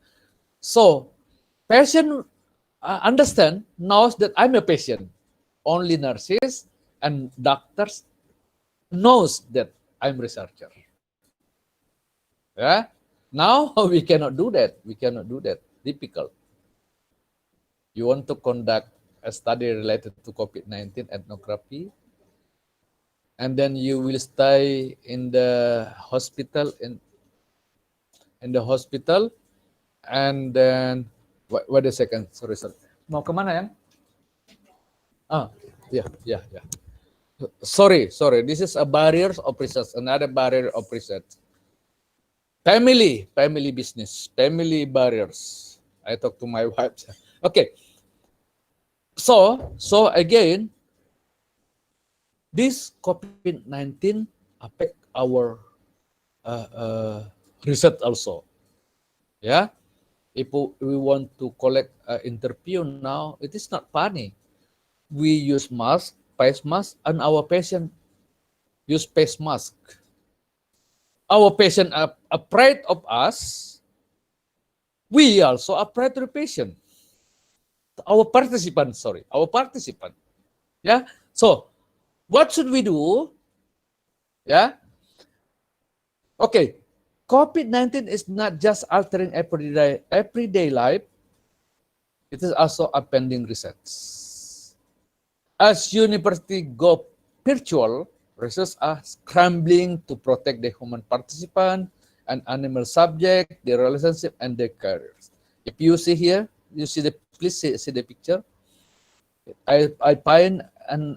So patient understand, knows that I'm a patient. Only nurses and doctors knows that I'm researcher. Yeah. Now we cannot do that. We cannot do that. Difficult. You want to conduct a study related to COVID-19 ethnography, and then you will stay in the hospital in the hospital, and then wait a second. Sorry. Mau kemana ya? Yeah. Sorry. This is a barrier of research. Another barrier of research. Family business, family barriers. I talk to my wife. Okay. So again, this COVID-19 affect our research also. Yeah. If we want to collect interview now, it is not funny. We use mask, face mask, and our patient use face mask. Our patient are afraid of us. We also afraid of the patient. Our participant. Yeah. So what should we do? Yeah. Okay. COVID-19 is not just altering everyday life, it is also upending research. As university go virtual, researchers are scrambling to protect the human participant and animal subject, their relationship, and their careers. If you see here, you see the please see the picture. I find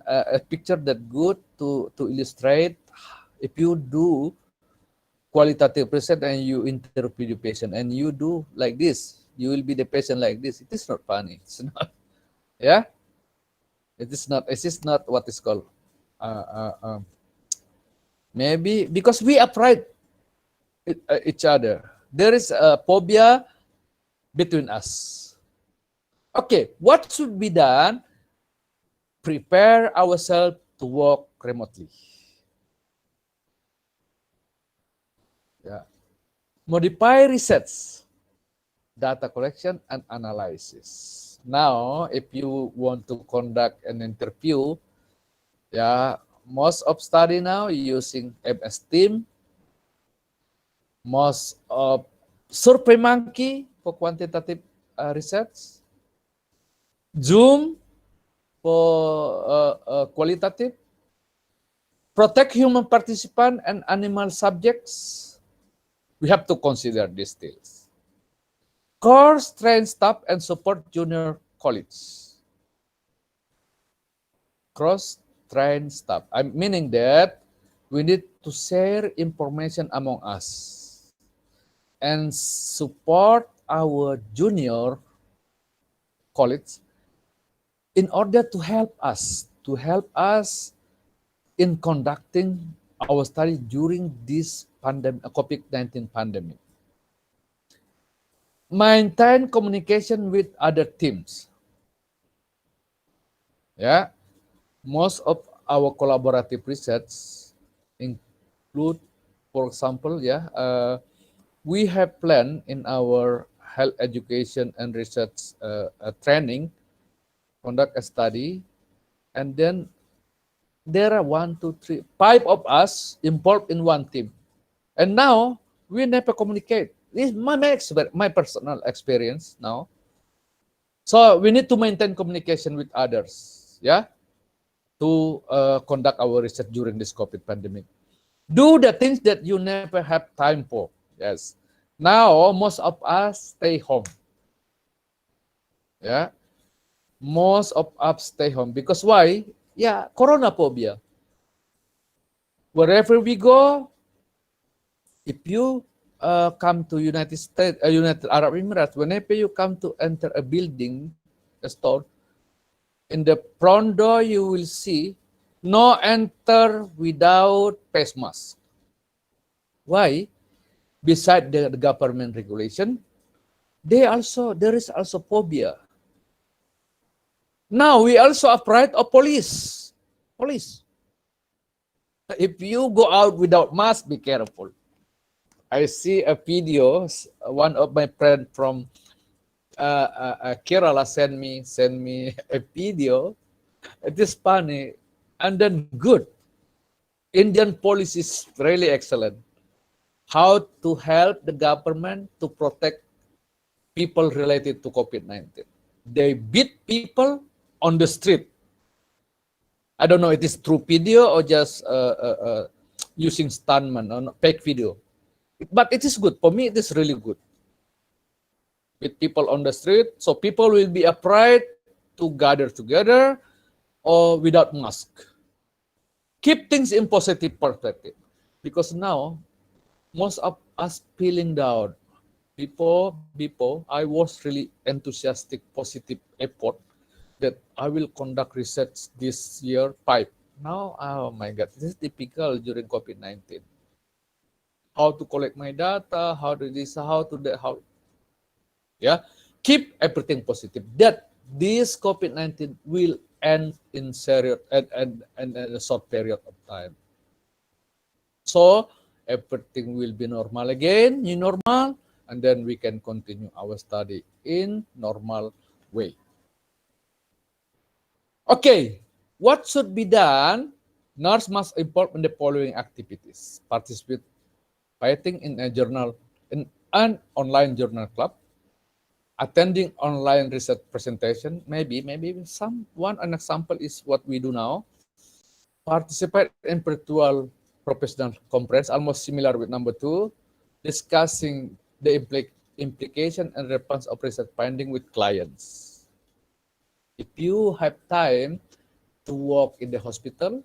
a picture that good to illustrate. If you do qualitative research and you interview the patient and you do like this, you will be the patient like this. It is not funny. It's not. Yeah. It is not. It is not what is called. Uh, uh, um, Maybe because we afraid each other. There is a phobia between us. Okay, what should be done? Prepare ourselves to work remotely. Yeah. Modify research, data collection, and analysis. Now, if you want to conduct an interview, yeah, most of study now using MS Team, most of SurveyMonkey for quantitative research, Zoom for qualitative, protect human participant and animal subjects. We have to consider these things. Course, train staff, and support junior colleagues. Cross train staff. I'm meaning that we need to share information among us and support our junior colleagues in order to help us in conducting our study during this COVID-19 pandemic. Maintain communication with other teams. Yeah, most of our collaborative research include, for example, we have planned in our health education and research training, conduct a study, and then there are 5 of us involved in one team. And now we never communicate. This is my personal experience now. So we need to maintain communication with others, yeah, to conduct our research during this COVID pandemic. Do the things that you never have time for. Yes. Now most of us stay home. Yeah. Most of us stay home because why? Yeah, corona phobia. Wherever we go, if you come to United States, United Arab Emirates, whenever you come to enter a building, a store, in the front door you will see no enter without face mask. Why? Beside the government regulation, there is also phobia. Now we also afraid of police. Police. If you go out without mask, be careful. I see a video. One of my friend from Kerala sent me a video. It is funny and then good. Indian policy is really excellent. How to help the government to protect people related to COVID-19. They beat people on the street. I don't know it is true video or just using stuntman or fake video. But it is good. For me, it is really good. With people on the street, so people will be afraid to gather together or without mask. Keep things in positive perspective. Because now, most of us feeling down. Before, I was really enthusiastic, positive effort that I will conduct research this year 5. Now, oh my God, this is typical during COVID-19. How to collect my data, how to this, how to that, how. Yeah, keep everything positive. That this COVID-19 will end in a short period of time. So everything will be normal again, new normal, and then we can continue our study in normal way. Okay, what should be done Nurse must involve in the following activities: participating in a journal, in an online journal club, attending online research presentation. Maybe an example is what we do now. Participate in virtual professional conference, almost similar with number 2, discussing the implication and response of research finding with clients. If you have time to work in the hospital,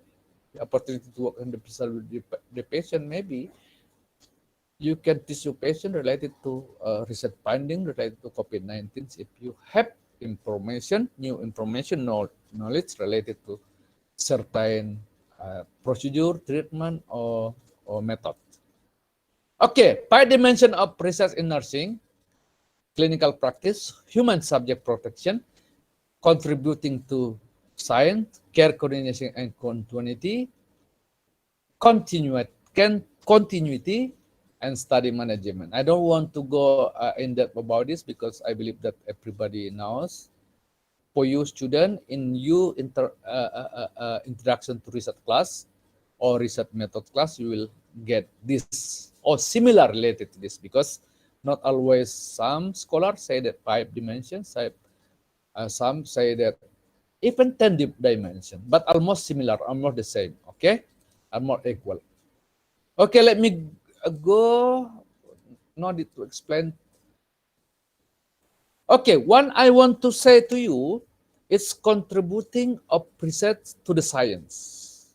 the opportunity to work in the hospital with the patient, maybe you can teach your patient related to research finding related to COVID-19 if you have information, new information, knowledge related to certain procedure, treatment, or method. Okay, 5 dimension of research in nursing: clinical practice, human subject protection, contributing to science, care coordination and continuity, and study management. I don't want to go in depth about this because I believe that everybody knows. For you student, in you introduction to research class or research method class, you will get this or similar related to this, because not always some scholars say that 5 dimensions, some say that even 10 dimension, but almost similar, almost the same, okay? Almost equal. Okay, let me go, no need to explain. Okay, one I want to say to you is contributing of research to the science.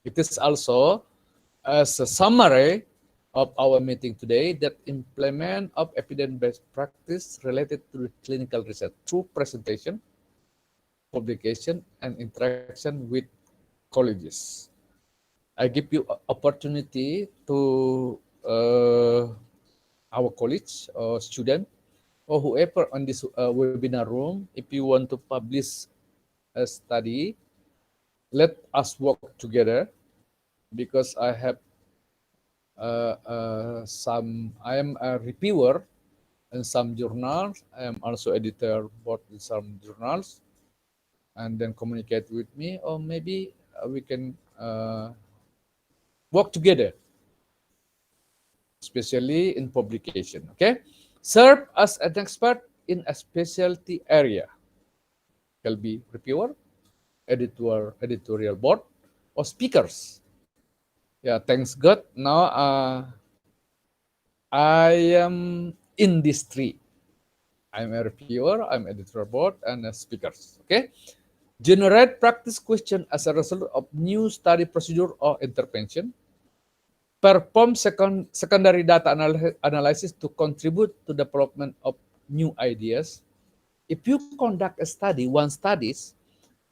It is also as a summary of our meeting today that implement of evidence-based practice related to the clinical research through presentation, publication, and interaction with colleges. I give you opportunity to our college or student or whoever on this webinar room. If you want to publish a study, let us work together, because I have I am a reviewer in some journals. I am also editor board in some journals, and then communicate with me, or maybe we can work together, especially in publication. Okay, serve as an expert in a specialty area. Can be reviewer, editorial board, or speakers. Yeah, thanks God. Now I am in this three. I'm a reviewer, I'm editor board, and a speakers. Okay. Generate practice question as a result of new study procedure or intervention. Perform secondary data analysis to contribute to development of new ideas. If you conduct a study, one studies,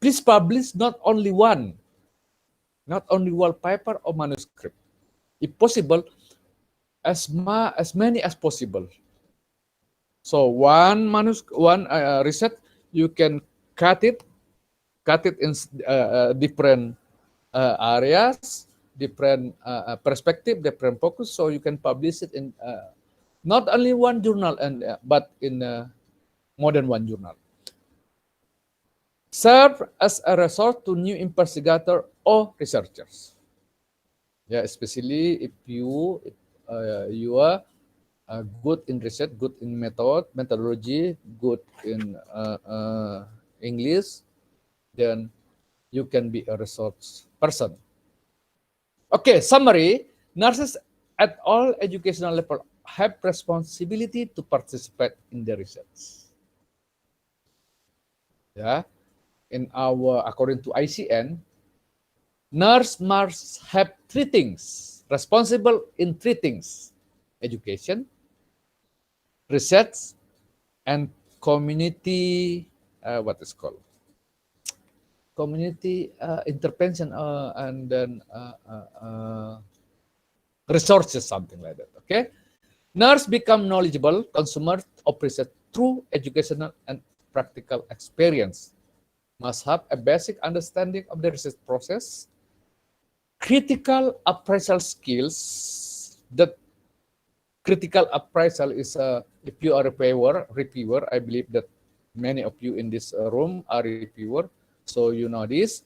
please publish not only one paper or manuscript. If possible, as many as possible. So one research, you can cut it in different areas, different perspective, different focus. So you can publish it in not only one journal, and but in more than one journal. Serve as a resource to new investigator or researchers. Yeah, especially if you are good in research, good in methodology, good in English, then you can be a resource person. Okay, summary. Nurses at all educational level have responsibility to participate in the research. Yeah, according to ICN, nurse must have 3 things, responsible in 3 things: education, research, and community, what is called? Community intervention, and then resources, something like that. Okay, nurse become knowledgeable consumers of research through educational and practical experience. Must have a basic understanding of the research process, critical appraisal skills. That critical appraisal is if you are a reviewer, I believe that many of you in this room are reviewer, so you know this.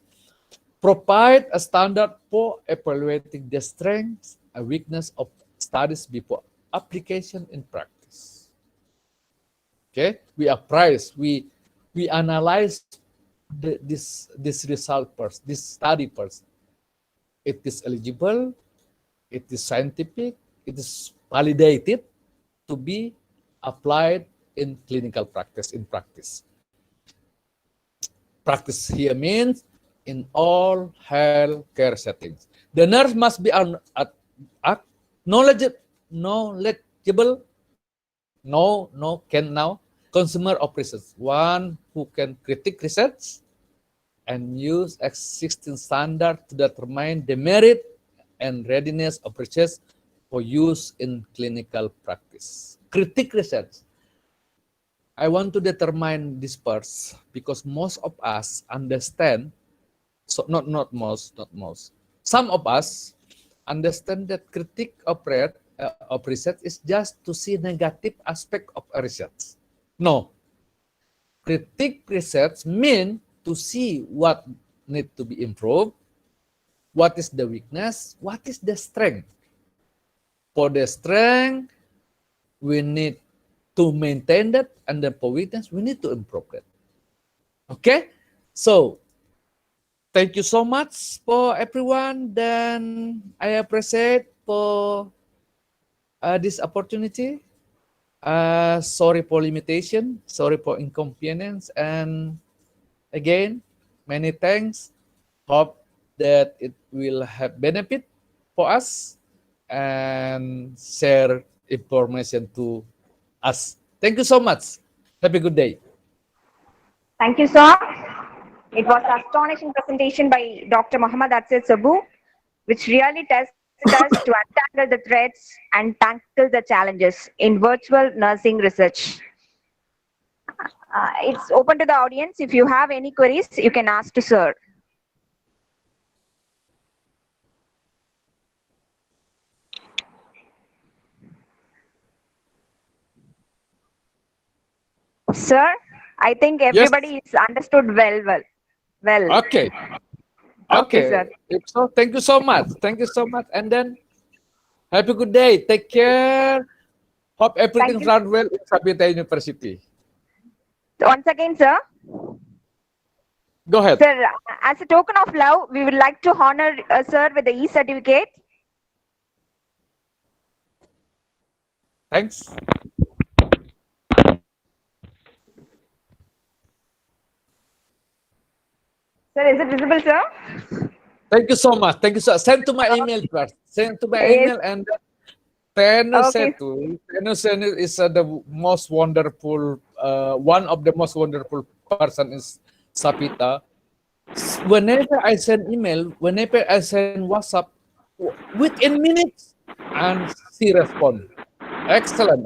provide a standard for evaluating the strengths and weakness of studies before application in practice. Okay, we appraise, we analyze this result first, this study first. It is eligible, it is scientific, it is validated to be applied in clinical practice, in practice. Practice here means in all healthcare settings. The nurse must be knowledgeable, can now, consumer of research, one who can critique research and use existing standard to determine the merit and readiness of research for use in clinical practice. Critique research. I want to determine this first because most of us understand, so not most, some of us understand that critique of research is just to see negative aspect of a research. No. Critique research means to see what need to be improved, what is the weakness, what is the strength. For the strength, we need to maintain that, and then for weakness, we need to improve that. Okay? So, thank you so much for everyone. Then I appreciate for this opportunity. Sorry for limitation, sorry for inconvenience, and again, many thanks. Hope that it will have benefit for us and share information to us. Thank you so much. Have a good day. Thank you, sir. It was an astonishing presentation by Dr. Muhammad Asir Sabu, which really tested us to untangle the threads and tackle the challenges in virtual nursing research. It's open to the audience. If you have any queries, you can ask to sir. Sir, I think everybody is understood well. Okay. Okay, sir. So, thank you so much. Thank you so much. And then, have a good day. Take care. Hope everything runs well in Sabita University. Once again, sir. Go ahead. Sir, as a token of love, we would like to honor sir with the e-certificate. Thanks. Sir, is it visible, sir? Thank you so much. Thank you so much. Send to my email first. Send to my email, and Tenusetu is the most wonderful, one of the most wonderful person is Sapita. Whenever I send email, whenever I send WhatsApp, within minutes, and she respond. Excellent.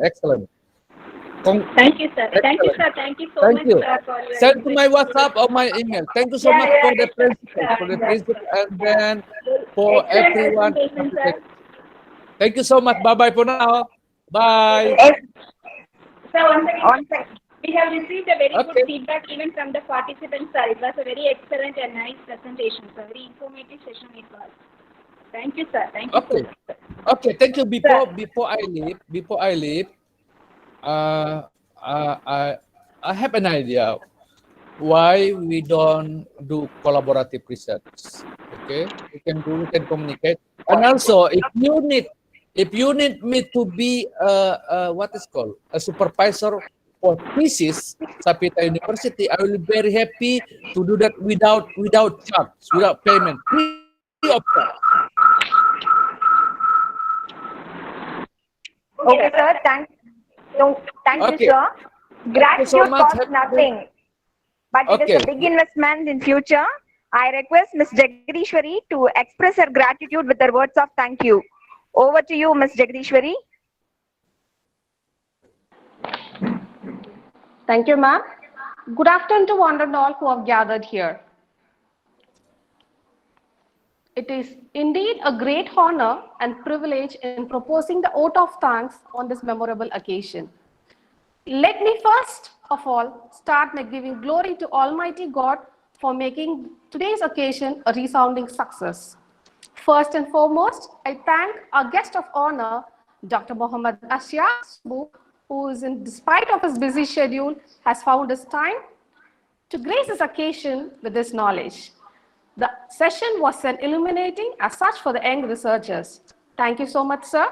Thank you, sir. Thank you, sir. Thank you so much, sir, for your Send to my WhatsApp or my email. Thank you so much for the principle, and then for everyone. Thank you so much. Bye for now. Bye. So once again, we have received a very good feedback even from the participants, sir. It was a very excellent and nice presentation, sir. Very informative session it was. Thank you, sir. Thank you so much. Okay. Thank you. Before I leave, I have an idea why we don't do collaborative research. Okay, we can communicate, and also if you need me to be what is called a supervisor for thesis Sapita University, I will be very happy to do that without charge, without payment, free of charge. Okay, sir. Thank you, sir. Gratitude costs nothing, but it is a big investment in future. I request Ms. Jagadishwari to express her gratitude with her words of thank you. Over to you, Ms. Jagadishwari. Thank you, ma'am. Good afternoon to one and all who have gathered here. It is indeed a great honor and privilege in proposing the vote of thanks on this memorable occasion. Let me first of all start by giving glory to Almighty God for making today's occasion a resounding success. First and foremost, I thank our guest of honor, Dr. Mohammad Ashia Subu, who is despite of his busy schedule, has found his time to grace this occasion with his knowledge. The session was an illuminating as such for the young researchers. Thank you so much, sir.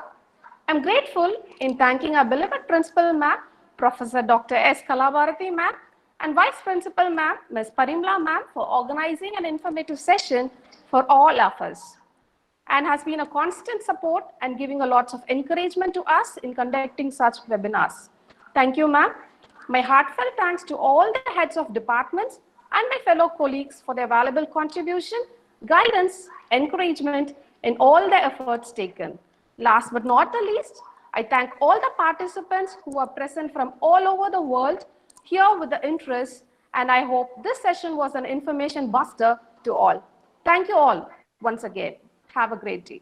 I'm grateful in thanking our beloved principal, ma'am, Professor Dr. S. Kalabharati, ma'am, and Vice Principal, ma'am, Ms. Parimla, ma'am, for organizing an informative session for all of us, and has been a constant support and giving a lots of encouragement to us in conducting such webinars. Thank you, ma'am. My heartfelt thanks to all the heads of departments and my fellow colleagues for their valuable contribution, guidance, encouragement in all the efforts taken. Last but not the least, I thank all the participants who are present from all over the world here with the interest, and I hope this session was an information buster to all. Thank you all once again. Have a great day.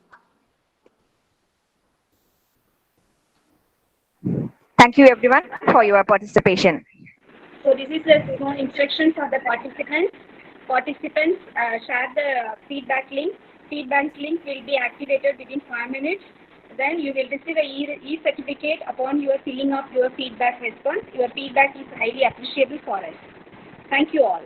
Thank you everyone for your participation. So this is a small instruction for the participants. Participants share the feedback link. Feedback link will be activated within 5 minutes. Then you will receive a e-certificate upon your filling of your feedback response. Your feedback is highly appreciable for us. Thank you all.